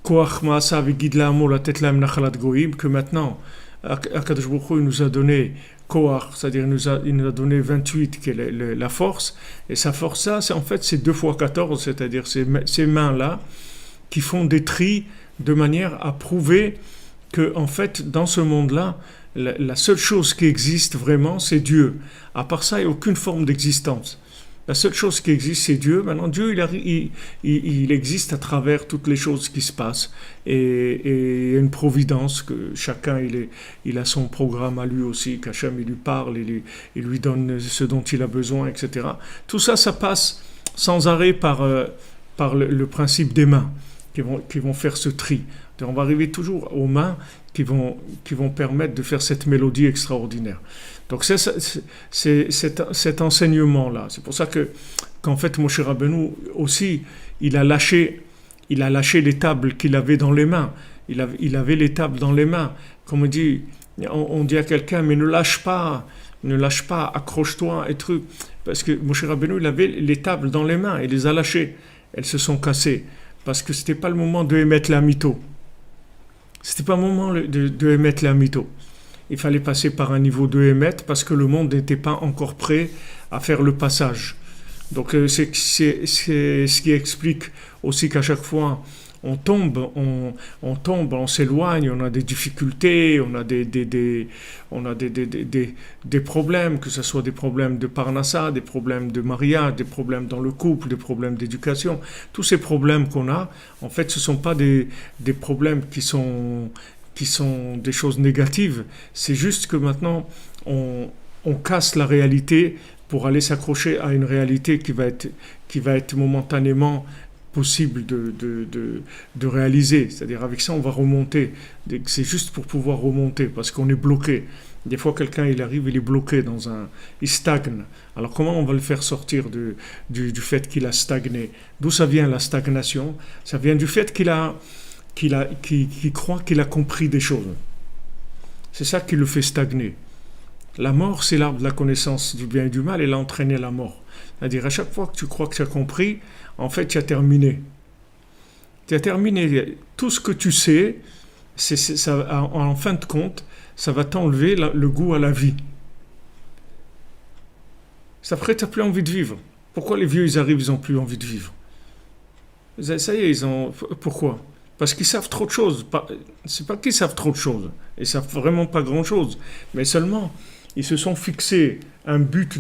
Koach Ma'asav Gidla Amo Latet Lahem Nachalat Goïm, que maintenant Akadosh Baruch Hu, il nous a donné Koach, c'est-à-dire il nous a donné 28 qui est la force, et sa force ça, c'est 2 fois 14, c'est-à-dire ces mains-là qui font des tris de manière à prouver que en fait dans ce monde-là, la seule chose qui existe vraiment, c'est Dieu. À part ça, il n'y a aucune forme d'existence. La seule chose qui existe, c'est Dieu. Maintenant, Dieu, il existe à travers toutes les choses qui se passent. Et il y a une providence, que chacun, il a son programme à lui aussi, qu'Hachem, il lui parle, il lui donne ce dont il a besoin, etc. Tout ça, ça passe sans arrêt par le principe des mains, qui vont faire ce tri. On va arriver toujours aux mains qui vont permettre de faire cette mélodie extraordinaire. Donc c'est cet enseignement-là. C'est pour ça qu'en fait, Moshe Rabbeinu aussi, il a lâché les tables qu'il avait dans les mains. Il avait les tables dans les mains. Comme on dit à quelqu'un, mais ne lâche pas, accroche-toi et truc. Parce que Moshe Rabbeinu, il avait les tables dans les mains, il les a lâchées. Elles se sont cassées. Parce que c'était pas le moment de émettre la mytho. C'était pas le moment de émettre la mytho. Il fallait passer par un niveau de émettre parce que le monde n'était pas encore prêt à faire le passage. Donc c'est ce qui explique aussi qu'à chaque fois on tombe, on s'éloigne, on a des difficultés, on a des problèmes, que ce soit des problèmes de parnassa, des problèmes de mariage, des problèmes dans le couple, des problèmes d'éducation. Tous ces problèmes qu'on a, en fait, ce ne sont pas des problèmes qui sont des choses négatives. C'est juste que maintenant, on casse la réalité pour aller s'accrocher à une réalité qui va être momentanément possible de réaliser. C'est-à-dire avec ça on va remonter. C'est juste pour pouvoir remonter parce qu'on est bloqué. Des fois quelqu'un il arrive, il est bloqué il stagne. Alors comment on va le faire sortir du fait qu'il a stagné? D'où ça vient la stagnation? Ça vient du fait qu'il croit qu'il a compris des choses. C'est ça qui le fait stagner. La mort, c'est l'arbre de la connaissance du bien et du mal, elle a entraîné la mort. C'est-à-dire, à chaque fois que tu crois que tu as compris, en fait, tu as terminé. Tu as terminé. Tout ce que tu sais, en fin de compte, ça va t'enlever le goût à la vie. Après, tu n'as plus envie de vivre. Pourquoi les vieux, ils arrivent, ils n'ont plus envie de vivre? Ça y est, pourquoi? Parce qu'ils savent trop de choses. C'est pas qu'ils savent trop de choses. Ils savent vraiment pas grand-chose. Mais seulement, ils se sont fixés un but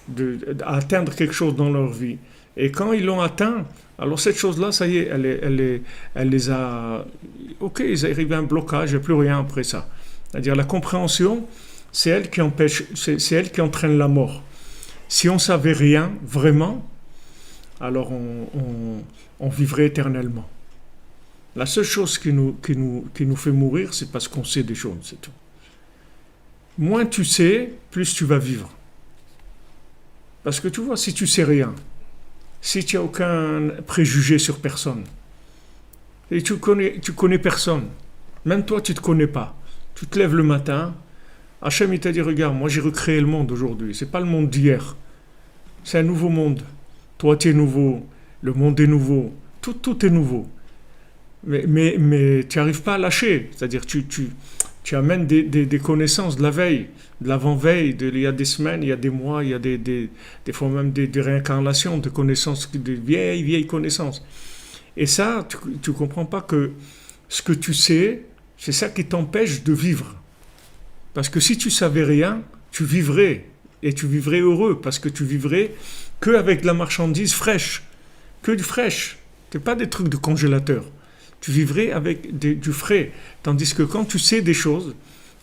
d'atteindre quelque chose dans leur vie. Et quand ils l'ont atteint, alors cette chose-là, ça y est, elle les a... Ok, ils arrivent à un blocage, il n'y a plus rien après ça. C'est-à-dire la compréhension, c'est elle qui entraîne la mort. Si on ne savait rien, vraiment, alors on vivrait éternellement. La seule chose qui nous fait mourir, c'est parce qu'on sait des choses, c'est tout. Moins tu sais, plus tu vas vivre. Parce que tu vois, si tu sais rien, si tu n'as aucun préjugé sur personne, et tu connais personne, même toi tu ne te connais pas, tu te lèves le matin, Hachem il t'a dit regarde, moi j'ai recréé le monde aujourd'hui, c'est pas le monde d'hier, c'est un nouveau monde. Toi tu es nouveau, le monde est nouveau, tout est nouveau. Mais tu n'arrives pas à lâcher, c'est-à-dire tu amènes des connaissances de la veille, de l'avant-veille, il y a des semaines, il y a des mois, il y a des fois même des réincarnations de connaissances, de vieilles connaissances. Et ça, tu ne comprends pas que ce que tu sais, c'est ça qui t'empêche de vivre. Parce que si tu savais rien, tu vivrais. Et tu vivrais heureux, parce que tu vivrais qu'avec de la marchandise fraîche. Que du fraîche. Ce n'est pas des trucs de congélateur. Tu vivrais avec du frais. Tandis que quand tu sais des choses,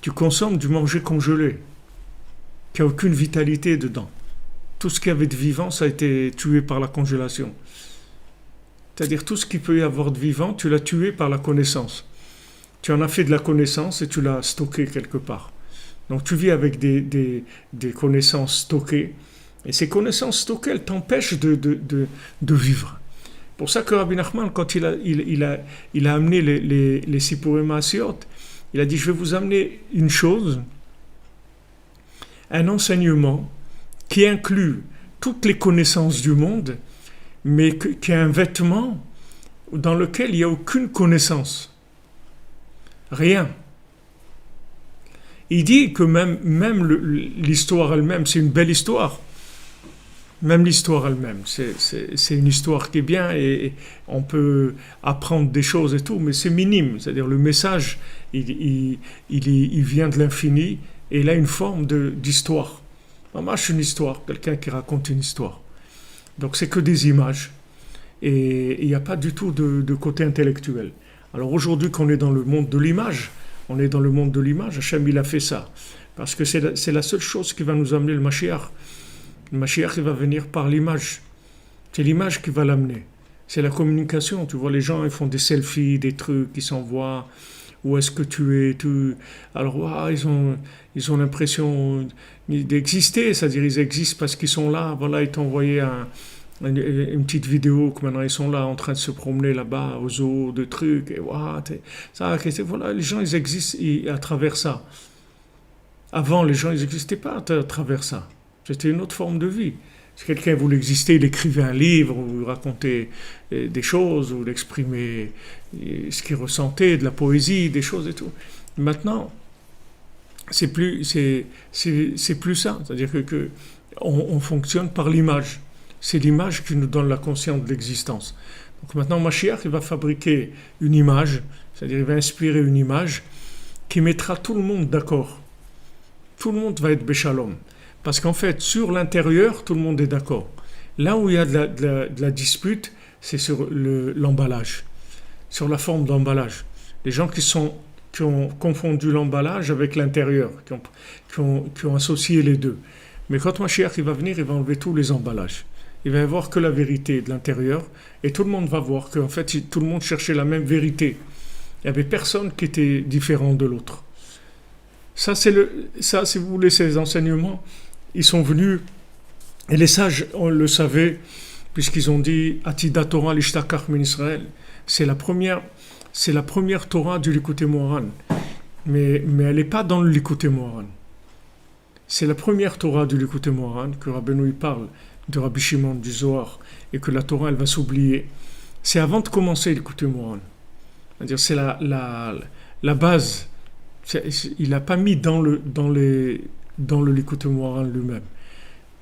tu consommes du manger congelé, qui n'a aucune vitalité dedans. Tout ce qu'il y avait de vivant, ça a été tué par la congélation. C'est-à-dire tout ce qu'il peut y avoir de vivant, tu l'as tué par la connaissance. Tu en as fait de la connaissance et tu l'as stocké quelque part. Donc tu vis avec des connaissances stockées. Et ces connaissances stockées, elles t'empêchent de vivre. C'est pour ça que Rabbi Nachman, quand il a amené les Sipurim Asiot, il a dit, je vais vous amener une chose, un enseignement qui inclut toutes les connaissances du monde, mais qui est un vêtement dans lequel il n'y a aucune connaissance. Rien. Il dit que même l'histoire elle-même, c'est une belle histoire. Même l'histoire elle-même, c'est une histoire qui est bien et on peut apprendre des choses et tout, mais c'est minime. C'est-à-dire le message, il vient de l'infini et il a une forme d'histoire. Vraiment, c'est une histoire, quelqu'un qui raconte une histoire. Donc c'est que des images et il n'y a pas du tout de côté intellectuel. Alors aujourd'hui qu'on est dans le monde de l'image, Hachem il a fait ça. Parce que c'est la seule chose qui va nous amener le Mashiach. Le Mashiach il va venir par l'image. C'est l'image qui va l'amener. C'est la communication. Tu vois, les gens ils font des selfies, des trucs, ils s'envoient. Où est-ce que tu es Alors ils ont l'impression d'exister, c'est-à-dire ils existent parce qu'ils sont là. Voilà, ils t'ont envoyé une petite vidéo que maintenant ils sont là en train de se promener là-bas aux eaux, de trucs, et voilà, les gens ils existent à travers ça. Avant, les gens ils n'existaient pas à travers ça. C'était une autre forme de vie. Si quelqu'un voulait exister, il écrivait un livre, ou il racontait des choses, ou il exprimait ce qu'il ressentait, de la poésie, des choses et tout. Maintenant, c'est plus ça. C'est-à-dire que on fonctionne par l'image. C'est l'image qui nous donne la conscience de l'existence. Donc maintenant, Mashiach, il va fabriquer une image, c'est-à-dire il va inspirer une image qui mettra tout le monde d'accord. Tout le monde va être béchalom. Parce qu'en fait, sur l'intérieur, tout le monde est d'accord. Là où il y a de la dispute, c'est sur l'emballage, sur la forme d'emballage. Les gens qui ont confondu l'emballage avec l'intérieur, qui ont associé les deux. Mais quand Mashiach il va venir, il va enlever tous les emballages. Il va y avoir que la vérité de l'intérieur, et tout le monde va voir qu'en fait, tout le monde cherchait la même vérité. Il n'y avait personne qui était différent de l'autre. Ça, si vous voulez, ces enseignements, ils sont venus, et les sages, on le savait, puisqu'ils ont dit Atida Torah l'ishtakach min Israël. C'est la première Torah du Likutei Moharan. Mais elle n'est pas dans le Likutei Moharan. C'est la première Torah du Likutei Moharan que Rabbeinu parle de Rabbi Shimon du Zohar et que la Torah elle va s'oublier. C'est avant de commencer le Likutei Moharan. C'est-à-dire c'est la base. Il n'a pas mis dans le Likutei Moharan lui-même.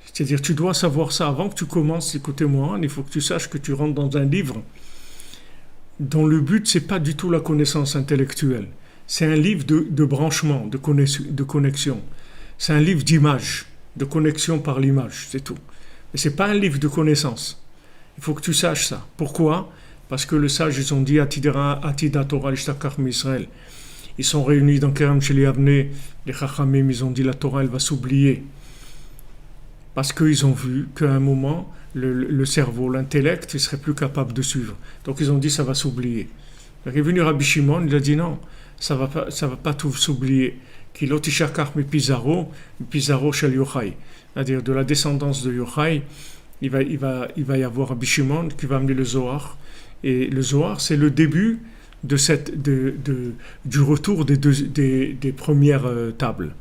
C'est-à-dire tu dois savoir ça avant que tu commences Likutei Moharan. Il faut que tu saches que tu rentres dans un livre dont le but c'est pas du tout la connaissance intellectuelle. C'est un livre de branchement, de connexion. C'est un livre d'image, de connexion par l'image, c'est tout. Mais c'est pas un livre de connaissance. Il faut que tu saches ça. Pourquoi ? Parce que les sages, ils ont dit Atida Torah l'ishtakach mi Israël. Ils sont réunis dans Kerem Sheli Avnei, les Chachamim, ils ont dit la Torah, elle va s'oublier. Parce qu'ils ont vu qu'à un moment, le cerveau, l'intellect, il serait plus capable de suivre. Donc ils ont dit ça va s'oublier. Il est venu Rabbi Shimon, il a dit non, ça va pas tout s'oublier. qui l'otishakar mi Pizarro shel Yochai. C'est-à-dire de la descendance de Yochai, il va y avoir Rabbi Shimon qui va amener le Zohar. Et le Zohar, c'est le début du retour des premières tables.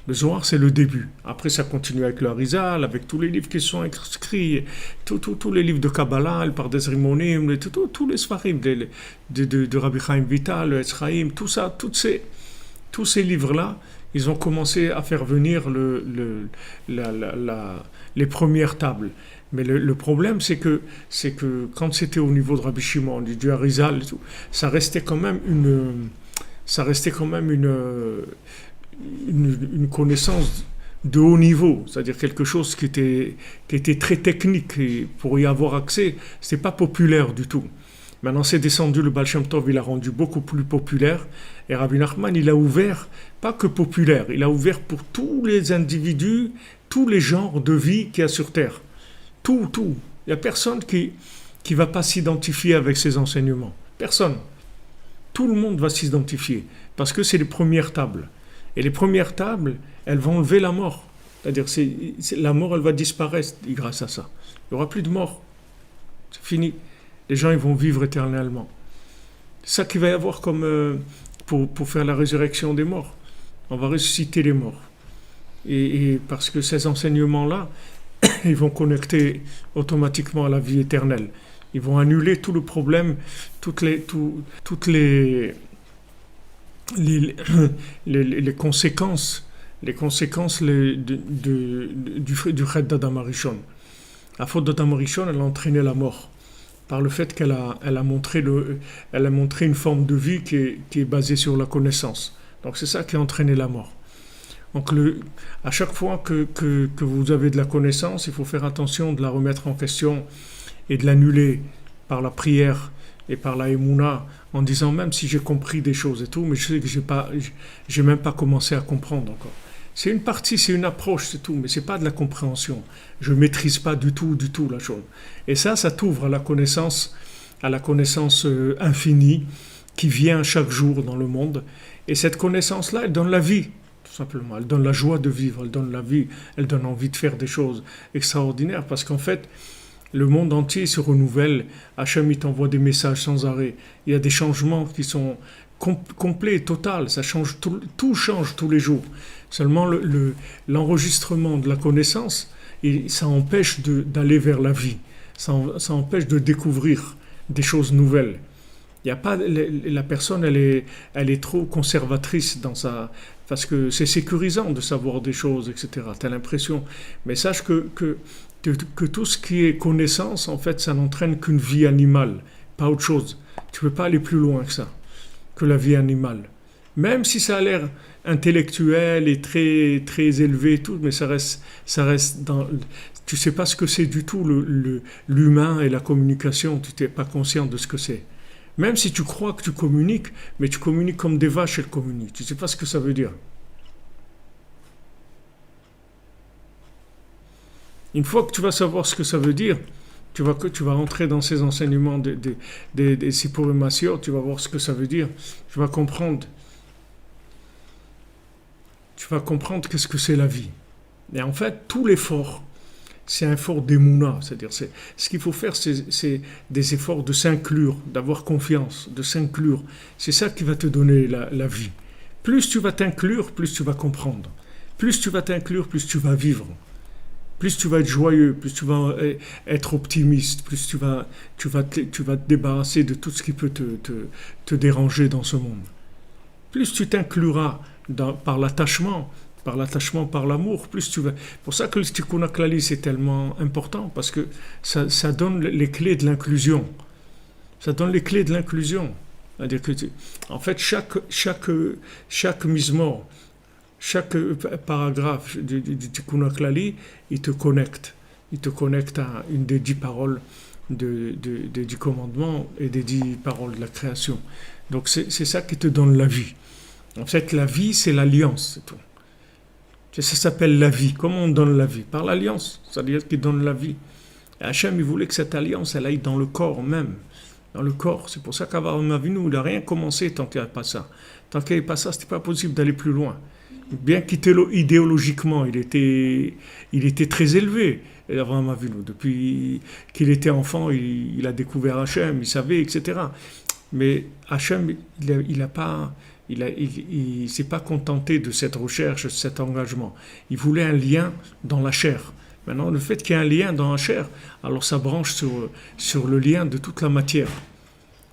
Le Zohar, c'est le début. Après, ça continue avec le Harizal, avec tous les livres qui sont écrits, tous les livres de Kabbalah, le Pardes Rimonim, tous les Sfarim de Rabbi Chaim Vital, le Etz Chaim, tout ça, tous ces livres-là, ils ont commencé à faire venir les premières tables. Mais le problème, c'est que quand c'était au niveau de Rabbi Shimon, du Harizal, et tout, ça restait quand même une connaissance de haut niveau, c'est-à-dire quelque chose qui était très technique. Et pour y avoir accès, ce n'était pas populaire du tout. Maintenant, c'est descendu, le Baal Shem Tov, il a rendu beaucoup plus populaire. Et Rabbi Nachman, il a ouvert, pas que populaire, il a ouvert pour tous les individus, tous les genres de vie qu'il y a sur Terre. Tout. Il n'y a personne qui ne va pas s'identifier avec ces enseignements. Personne. Tout le monde va s'identifier. Parce que c'est les premières tables. Et les premières tables, elles vont enlever la mort. C'est-à-dire, la mort, elle va disparaître grâce à ça. Il n'y aura plus de mort. C'est fini. Les gens, ils vont vivre éternellement. C'est ça qu'il va y avoir comme pour faire la résurrection des morts. On va ressusciter les morts. Et parce que ces enseignements-là, ils vont connecter automatiquement à la vie éternelle. Ils vont annuler tout le problème, toutes les conséquences, du Chet d'Adam Arishon. La faute d'Adam Arishon, elle a entraîné la mort par le fait qu'elle a montré une forme de vie qui est basée sur la connaissance. Donc c'est ça qui a entraîné la mort. Donc à chaque fois que vous avez de la connaissance, il faut faire attention de la remettre en question et de l'annuler par la prière et par la émouna, en disant même si j'ai compris des choses et tout, mais je sais que j'ai même pas commencé à comprendre encore. C'est une partie, c'est une approche, c'est tout, mais c'est pas de la compréhension. Je maîtrise pas du tout la chose. Et ça t'ouvre à la connaissance infinie qui vient chaque jour dans le monde. Et cette connaissance-là, elle donne la vie. Tout simplement, elle donne la joie de vivre, elle donne la vie, elle donne envie de faire des choses extraordinaires, parce qu'en fait, le monde entier se renouvelle. Hachem, il t'envoie des messages sans arrêt. Il y a des changements qui sont complets, total. Ça change, tout change tous les jours. Seulement, l'enregistrement de la connaissance, ça empêche d'aller vers la vie. Ça empêche de découvrir des choses nouvelles. Il y a pas, la personne, elle est trop conservatrice parce que c'est sécurisant de savoir des choses, etc. Tu as l'impression. Mais sache que tout ce qui est connaissance, en fait, ça n'entraîne qu'une vie animale, pas autre chose. Tu ne peux pas aller plus loin que ça, que la vie animale. Même si ça a l'air intellectuel et très, très élevé et tout, mais ça reste dans... Tu ne sais pas ce que c'est du tout, l'humain et la communication. Tu n'es pas conscient de ce que c'est. Même si tu crois que tu communiques, mais tu communiques comme des vaches, elles communiquent. Tu ne sais pas ce que ça veut dire. Une fois que tu vas savoir ce que ça veut dire, tu vas rentrer dans ces enseignements des Sipurim Masiot, tu vas voir ce que ça veut dire. Tu vas comprendre. Tu vas comprendre qu'est-ce que c'est la vie. Et en fait, tout l'effort, c'est un effort d'émouna. C'est-à-dire, ce qu'il faut faire, c'est des efforts de s'inclure, d'avoir confiance, de s'inclure. C'est ça qui va te donner la vie. Plus tu vas t'inclure, plus tu vas comprendre. Plus tu vas t'inclure, plus tu vas vivre. Plus tu vas être joyeux, plus tu vas être optimiste, plus tu vas te débarrasser de tout ce qui peut te déranger dans ce monde. Plus tu t'incluras par l'attachement, par l'amour, plus tu vas... C'est pour ça que le Tikkun HaKlali, c'est tellement important, parce que ça donne les clés de l'inclusion. Ça donne les clés de l'inclusion. C'est-à-dire que, en fait, chaque mizmor, chaque paragraphe du Tikkun HaKlali, il te connecte. Il te connecte à une des 10 paroles des 10 commandements et des 10 paroles de la création. Donc c'est ça qui te donne la vie. En fait, la vie, c'est l'alliance, c'est tout. Ça s'appelle la vie. Comment on donne la vie? Par l'alliance, c'est-à-dire qu'il donne la vie. Et Hachem, il voulait que cette alliance, elle aille dans le corps même. Dans le corps. C'est pour ça qu'Avraham Avinu, il n'a rien commencé tant qu'il n'y a pas ça. Tant qu'il n'y avait pas ça, ce n'était pas possible d'aller plus loin. bien qu'idéologiquement, il était très élevé. Et Abraham Avinu, depuis qu'il était enfant, il a découvert Hachem, il savait, etc. Mais Hachem, il s'est pas contenté de cette recherche, de cet engagement. Il voulait un lien dans la chair. Maintenant, le fait qu'il y ait un lien dans la chair, alors ça branche sur le lien de toute la matière.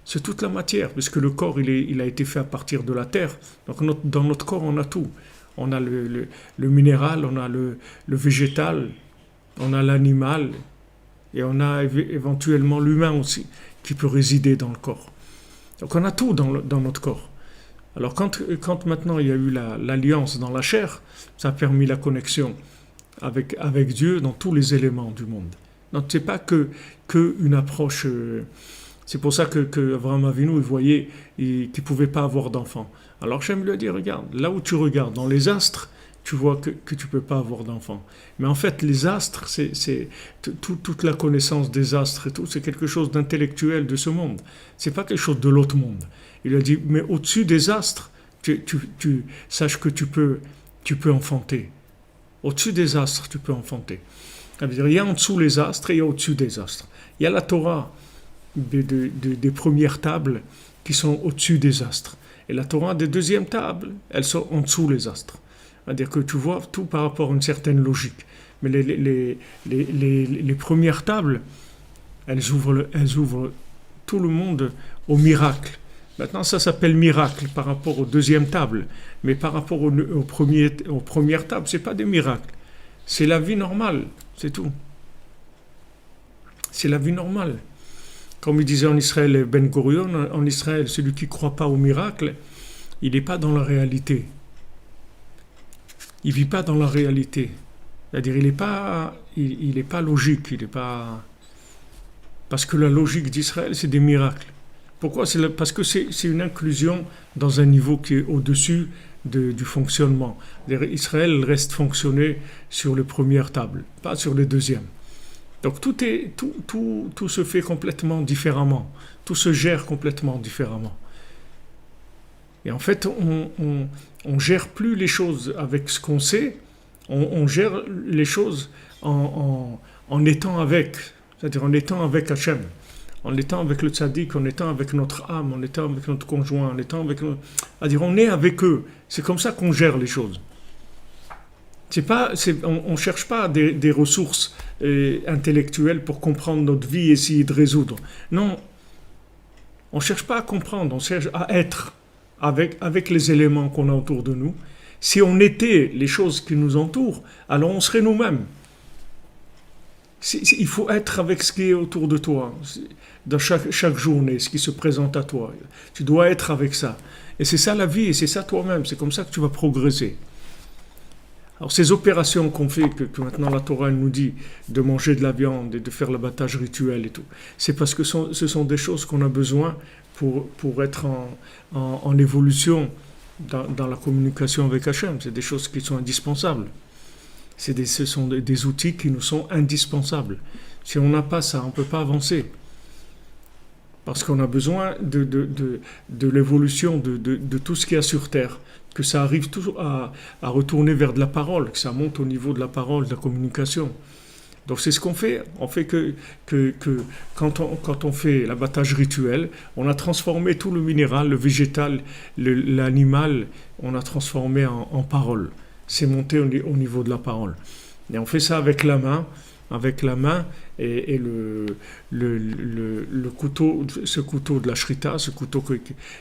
C'est toute la matière, puisque le corps, il a été fait à partir de la terre. Donc dans notre corps, on a tout. On a le minéral, on a le végétal, on a l'animal, et on a éventuellement l'humain aussi, qui peut résider dans le corps. Donc on a tout dans notre corps. Alors quand maintenant il y a eu l'alliance dans la chair, ça a permis la connexion avec Dieu dans tous les éléments du monde. Donc c'est pas que une approche. C'est pour ça que Abraham Avinu, il voyait qu'il ne pouvait pas avoir d'enfant. Alors j'aime lui dire, regarde, là où tu regardes, dans les astres, tu vois que tu ne peux pas avoir d'enfant. Mais en fait, les astres, toute la connaissance des astres et tout, c'est quelque chose d'intellectuel de ce monde. Ce n'est pas quelque chose de l'autre monde. Il a dit, mais au-dessus des astres, tu saches que tu peux enfanter. Au-dessus des astres, tu peux enfanter. Ça veut dire, il y a en dessous les astres et il y a au-dessus des astres. Il y a la Torah des premières tables qui sont au-dessus des astres. Et la Torah des deuxièmes tables, elles sont en dessous les astres. C'est-à-dire que tu vois tout par rapport à une certaine logique. Mais les premières tables, elles ouvrent tout le monde au miracle. Maintenant, ça s'appelle miracle par rapport aux deuxièmes tables. Mais par rapport aux premières tables, ce n'est pas des miracles. C'est la vie normale, c'est tout. C'est la vie normale. Comme il disait en Israël Ben Gurion, en Israël, celui qui ne croit pas au miracle, il n'est pas dans la réalité. Il ne vit pas dans la réalité. C'est-à-dire, il n'est pas logique, il n'est pas... Parce que la logique d'Israël, c'est des miracles. Pourquoi ? Parce que c'est une inclusion dans un niveau qui est au-dessus du fonctionnement. Israël reste fonctionner sur les premières tables, pas sur les deuxièmes. Donc tout se fait complètement différemment. Tout se gère complètement différemment. Et en fait, on gère plus les choses avec ce qu'on sait, on gère les choses en étant avec, c'est-à-dire en étant avec Hachem, en étant avec le tzaddik, en étant avec notre âme, en étant avec notre conjoint, en étant avec notre... C'est-à-dire on est avec eux. C'est comme ça qu'on gère les choses. On ne cherche pas des ressources intellectuelles pour comprendre notre vie et essayer de résoudre. Non, on ne cherche pas à comprendre, on cherche à être avec les éléments qu'on a autour de nous. Si on était les choses qui nous entourent, alors on serait nous-mêmes. Il faut être avec ce qui est autour de toi, dans chaque journée, ce qui se présente à toi. Tu dois être avec ça. Et c'est ça la vie, et c'est ça toi-même, c'est comme ça que tu vas progresser. Alors ces opérations qu'on fait, que maintenant la Torah nous dit de manger de la viande et de faire l'abattage rituel et tout, c'est parce que ce sont des choses qu'on a besoin pour être en évolution dans la communication avec Hachem. C'est des choses qui sont indispensables. Ce sont des outils qui nous sont indispensables. Si on n'a pas ça, on ne peut pas avancer. Parce qu'on a besoin de l'évolution de tout ce qu'il y a sur Terre. Que ça arrive toujours à retourner vers de la parole, que ça monte au niveau de la parole, de la communication. Donc c'est ce qu'on fait. On fait que quand on fait l'abattage rituel, on a transformé tout le minéral, le végétal, l'animal, on a transformé en parole. C'est monté au niveau de la parole. Et on fait ça avec la main et le couteau, ce couteau de la shrita, ce couteau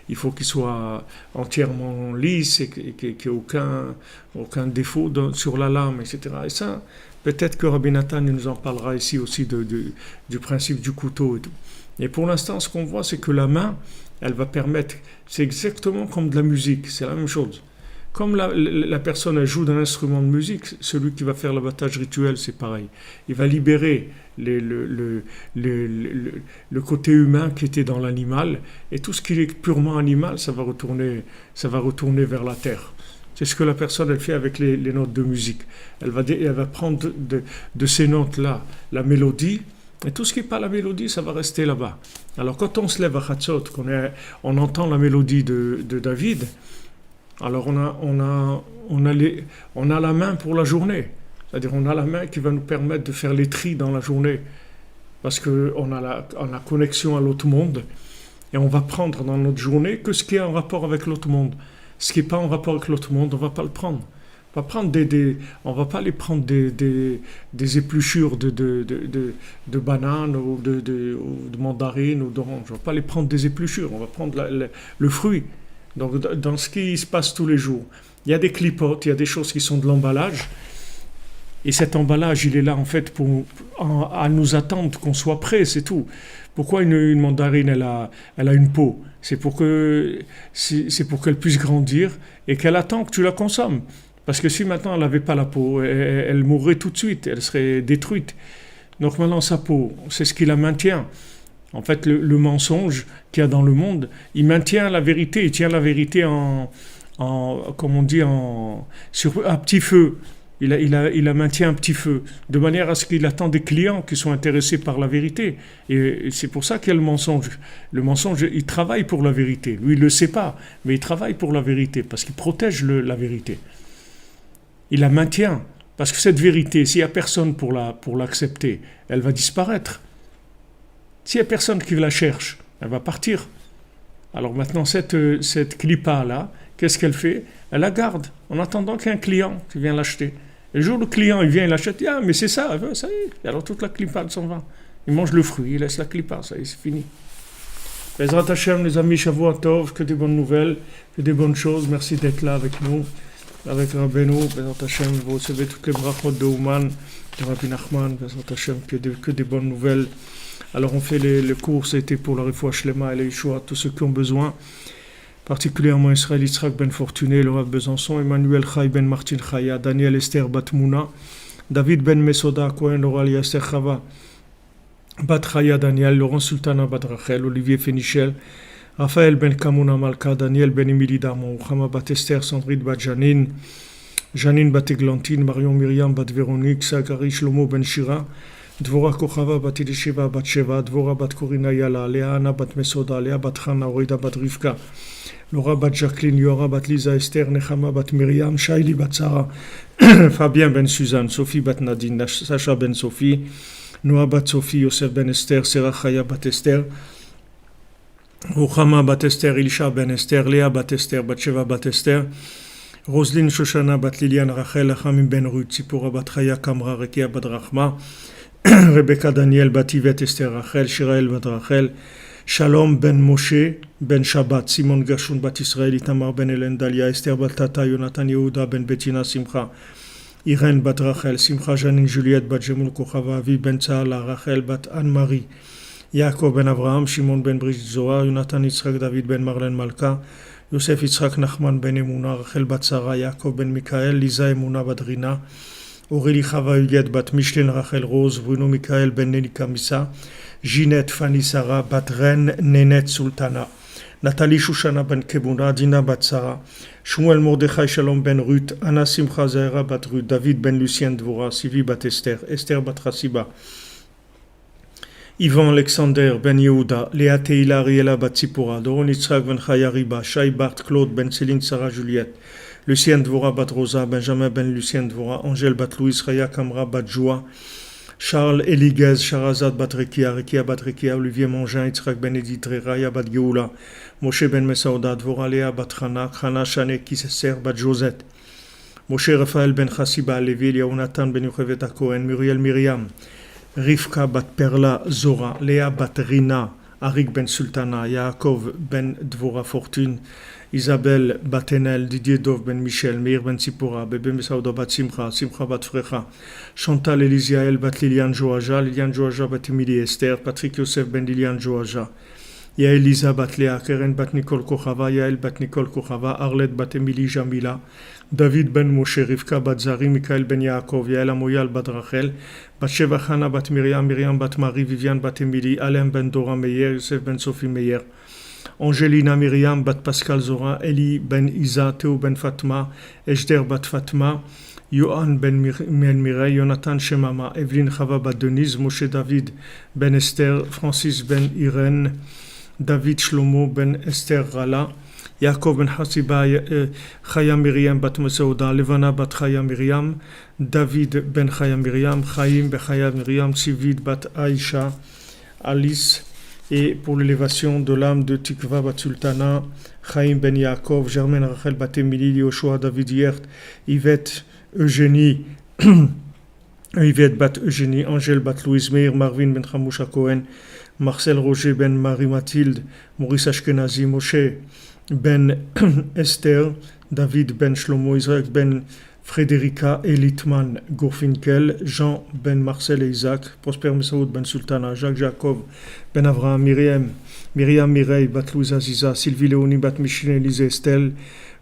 il faut qu'il soit entièrement lisse et qu'il n'y ait aucun défaut sur la lame, etc. Et ça, peut-être que Rabbi Nathan nous en parlera ici aussi du principe du couteau et tout. Et pour l'instant, ce qu'on voit, c'est que la main, elle va permettre, c'est exactement comme de la musique, c'est la même chose. Comme la personne elle joue d'un instrument de musique, celui qui va faire l'abattage rituel, c'est pareil. Il va libérer le côté humain qui était dans l'animal, et tout ce qui est purement animal, ça va retourner vers la terre. C'est ce que la personne elle fait avec les notes de musique. Elle va prendre de ces notes-là la mélodie, et tout ce qui n'est pas la mélodie, ça va rester là-bas. Alors quand on se lève à Chatzot, on entend la mélodie de David, Alors on a la main pour la journée. C'est-à-dire on a la main qui va nous permettre de faire les tris dans la journée. Parce qu'on a la connexion à l'autre monde. Et on va prendre dans notre journée que ce qui est en rapport avec l'autre monde. Ce qui n'est pas en rapport avec l'autre monde, on ne va pas le prendre. On va prendre on va pas aller prendre des épluchures de bananes ou de mandarines ou d'oranges. On ne va pas les prendre des épluchures, on va prendre le fruit. Donc dans ce qui se passe tous les jours, il y a des clipotes, il y a des choses qui sont de l'emballage. Et cet emballage, il est là en fait à nous attendre qu'on soit prêt, c'est tout. Pourquoi une mandarine, elle a une peau? C'est pour qu'elle puisse grandir et qu'elle attend que tu la consommes. Parce que si maintenant elle n'avait pas la peau, elle mourrait tout de suite, elle serait détruite. Donc maintenant sa peau, c'est ce qui la maintient. En fait, le mensonge qu'il y a dans le monde, il maintient la vérité, il tient la vérité comme on dit, sur un petit feu. Il la maintient un petit feu, de manière à ce qu'il attend des clients qui sont intéressés par la vérité. Et c'est pour ça qu'il y a le mensonge. Le mensonge, il travaille pour la vérité. Lui, il ne le sait pas, mais il travaille pour la vérité, parce qu'il protège la vérité. Il la maintient, parce que cette vérité, s'il n'y a personne pour l'accepter, elle va disparaître. S'il n'y a personne qui la cherche, elle va partir. Alors maintenant, cette clipa-là, qu'est-ce qu'elle fait? Elle la garde, en attendant qu'il y ait un client qui vient l'acheter. Et le jour où le client il vient, il l'achète, ah mais c'est ça, ça y est. Et alors toute la clipa s'en va. Il mange le fruit, il laisse la clipa, ça y est, c'est fini. Bezrat Hashem, les amis, Shavua Tov, que des bonnes nouvelles, que des bonnes choses. Merci d'être là avec nous, avec Rabbeinu. Bezrat Hashem, vous recevez toutes les brachot de Ouman, de Rabbi Nachman. Bezrat Hashem, que des bonnes nouvelles. Alors on fait les cours, c'était pour la Refoua Shlema et les Yeshua, tous ceux qui ont besoin. Particulièrement Israël Yitzhak ben Fortuné, le Rav Besançon, Emmanuel Chai ben Martin Chaya, Daniel Esther Batmouna, David ben Mesoda, Cohen Oral Yasser Chava, Bat Chaya Daniel, Laurent Sultana Bat Rachel, Olivier Fénichel, Raphaël ben Kamouna Malka, Daniel ben Emily Damon, Chama Bat Esther, Sandrine Bat Janine, Janine Bat Eglantine, Marion Myriam Bat Véronique, Zachary Shlomo ben Shira, Dvora Kochava Bat Elisheva Bat Sheva, Dvora Bat Korina Yala, Léa Anna Bat Mesoda, Léa Bat Chana, Orida Bat Rivka, Laura Bat Jacqueline, Yora Bat Lisa, Esther, Nechama Bat Myriam, Shaili Bat Sarah, Fabien Ben Suzanne, Sophie Bat Nadine, Sacha Ben Sophie, Noah Bat Sophie, Yosef Ben Esther, Serah Chaya Bat Esther, Ruchama Bat Esther, Elisha Ben Esther, Léa Bat Esther, Bat Sheva Bat Esther, Roselyne Shoshana Bat Liliane Rachel, Achamim Ben Ruth, Tzipora Bat Chaya Kamra, Rekia Bat Rachma, Rebecca Daniel Bat Yvette Esther Rachel, Shirael Bat Rachel, Shalom ben Moshe, ben Shabbat, Simon Gashun bat Israël, Itamar ben Hélène Dalia, Esther bat Tata, Jonathan Yehuda ben Bettina Simcha, Irène bat Rachel, Simcha Janine Juliette bat Jemul Kochava, Avi ben Tzala, Rachel bat Anne-Marie, Yaakov ben Abraham, Shimon ben Brigitte Zohar, Jonathan Yitzhak David ben Marlène Malka, Yosef Yitzhak Nachman ben Emuna, Rachel bat Sarah, Yaakov ben Mikael, Lisa Emuna bat Rina, Aurélie Chava Huguette bat Micheline Rachel Rose, Bruno Mikael ben Nelika Missa, Ginette Fanny Sarah bat Ren Nénette Sultana, Nathalie Shushana ben Kebuna, Dina bat Sarah, Shmuel Mordechai Shalom ben Ruth, Anna Simcha Zahra bat Ruth, David ben Lucien Dvora, Sylvie bat Esther, Esther bat Rassiba, Yvan Alexander ben Yehuda, Léa Teila Ariela bat Tzipora, Doron Yitzhak ben Chaya Riba, Shai Bart Claude ben Céline Sarah Juliette, Lucien Dvora bat Rosa, Benjamin ben Lucien Dvora, Angèle bat Louis, Raya Kamra bat Joie, Charles Eliguez, Sharazad bat Rekia, Rekia bat Rekia, Olivier Mongin, Yitzhak ben Edith, Raya bat Geoula, Moshe ben Mesaouda, Dvora Léa bat Chana, Chana Shane Kisser bat Josette, Moshe Raphaël ben Chassiba, Lévi, Yaonatan ben Yochevet Cohen, Muriel Myriam, Rivka bat Perla Zora, Léa bat Rina, Arik ben Sultana, Yaakov ben Dvora Fortune, Isabelle Batenel, Didier Dov ben Michel, Meir ben Tzipora, Bébé Mesaouda bat Simcha, Simcha bat Frecha, Chantal Elisiael bat Liliane Joaja, Liliane Joaja bat Emilie Esther, Patrick Yosef ben Liliane Joaja, Yael Lisa bat Léa, Keren bat Nicole Kochava, Yael bat Nicole Kochava, Arlette bat Emilie Jamila, David ben Moshe, Rivka bat Zari, Michael ben Yaakov, Yael Amoyal bat Rachel, bat Sheva Chana bat Myriam, Myriam bat Marie, Viviane bat Emilie, Alain ben Dora Meyer, Yosef ben Sophie Meyer, Angelina Myriam bat Pascal Zora, Eli ben Isa, Théo ben Fatma, Ejder bat Fatma, Yohan ben Mireille, Jonathan Shemama, Evelyne Chava bat Denise, Moshe David ben Esther, Francis ben Irène, David Shlomo ben Esther Rala, יעקב בן חסיבה, חיה מרים בת מסעודה, לבנה בת חיה מרים, דוד בן חיה מרים, חיים בחיה miriam, ציווית בת עאישה, Alice, et pour l'élévation de l'âme de Tikva bat Sultana, Chaim ben Yaakov, Germaine Rachel bat Emily, Yoshua David Yert, Yvette Eugénie, Yvette bat Eugénie, Angèle bat Louise Meir, Marvin ben Chamusha Cohen, Marcel Roger ben Marie-Mathilde, Maurice Ashkenazi, Moshe ben Esther, David ben Shlomo, Israël ben Frédérica Elitman Gorfinkel, Jean ben Marcel et Isaac, Prosper Messaoud ben Sultana, Jacques Jacob ben Avraham, Myriam Mireille bat Louise Aziza, Sylvie Léonie bat Micheline Élise Estelle,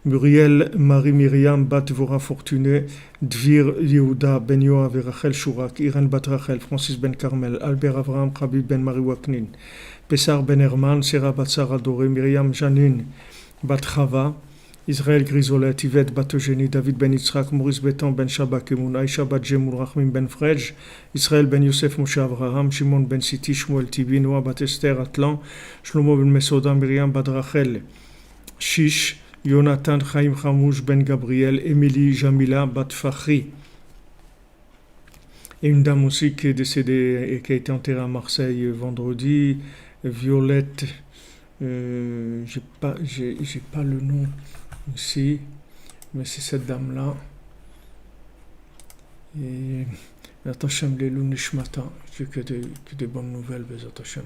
Muriel Marie Myriam bat Vora Fortuné, Dvir Yehuda ben Yoav et Rachel Chourak, Irène bat Rachel, Francis ben Carmel, Albert Avraham Khabib ben Marie Waknin, Pessar ben Herman, Sarah bat Sarah Doré, Myriam Janine bat Chava, Israël Grisolette, Yvette bat Eugénie, David ben Yitzhak, Maurice Betan ben Shabak Emoun, Aïcha bat Jemoul, Rachmim ben Frej, Israël ben Yosef Moshe Avraham, Shimon ben Siti, Shmuel Tibi, Noah bat Esther Atlan, Shlomo ben Mesoda, Myriam bat Rachel, Shish, Jonathan Chaim Hamouch ben Gabriel, Émilie Jamila bat Fakhri. Et une dame aussi qui est décédée et qui a été enterrée à Marseille vendredi, Violette, j'ai pas le nom ici, mais c'est cette dame-là. Et Bezat Hashem Leilou Nishmata, j'ai que des bonnes nouvelles, Bezat Hashem.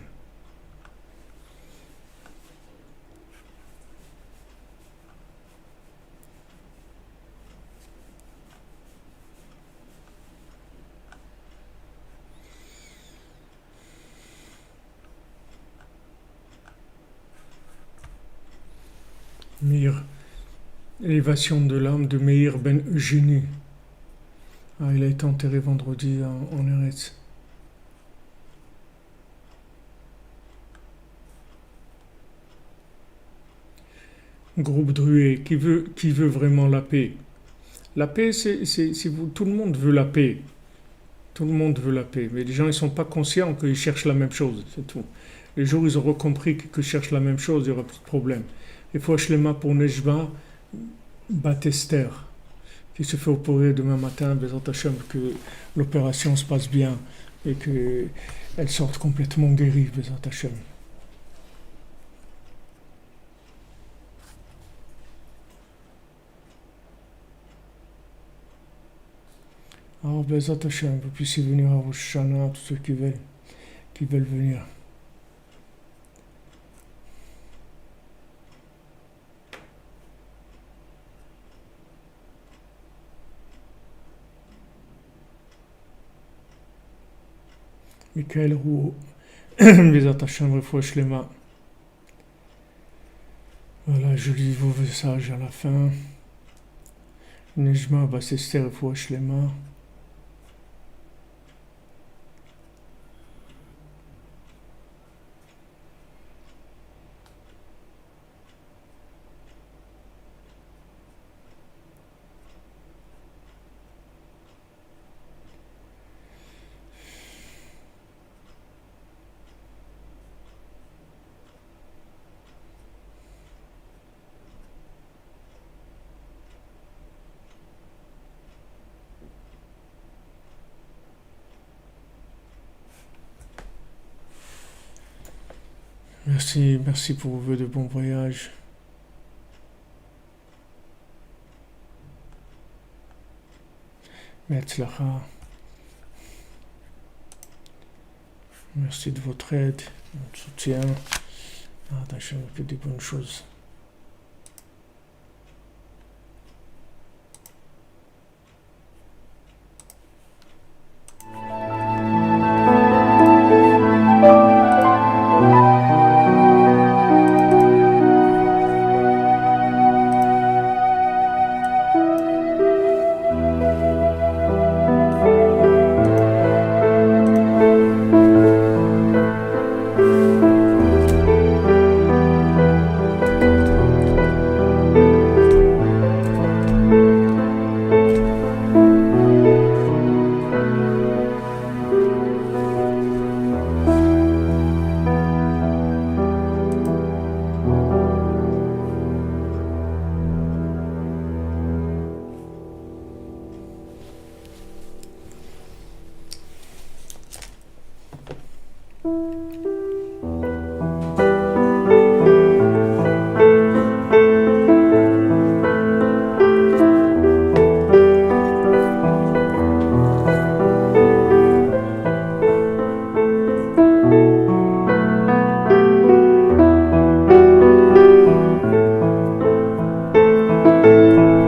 Meir, élévation de l'âme de Meir ben Eugénie. Il a été enterré vendredi en Eretz. Groupe Druet, qui veut vraiment la paix. La paix, tout le monde veut la paix. Tout le monde veut la paix. Mais les gens, ils ne sont pas conscients qu'ils cherchent la même chose, c'est tout. Les jours où ils auront compris qu'ils cherchent la même chose, il n'y aura plus de problème. Il faut Shlema pour Nejba Batester, qui se fait opérer demain matin, Bezat Hashem, que l'opération se passe bien et qu'elle sorte complètement guérie, Bezat Hashem. Alors, Bezat Hashem, vous puissiez venir à Rosh Hashanah, tous ceux qui veulent venir. Michael Rouault, Bezat Hashem, Refoua Shlema. Voilà, je lis vos messages à la fin. Nejma Bassester, Refoua Shlema. Merci pour vos vœux de bon voyage. Metzlacha. Merci de votre aide, de votre soutien. Attention, que des bonnes choses.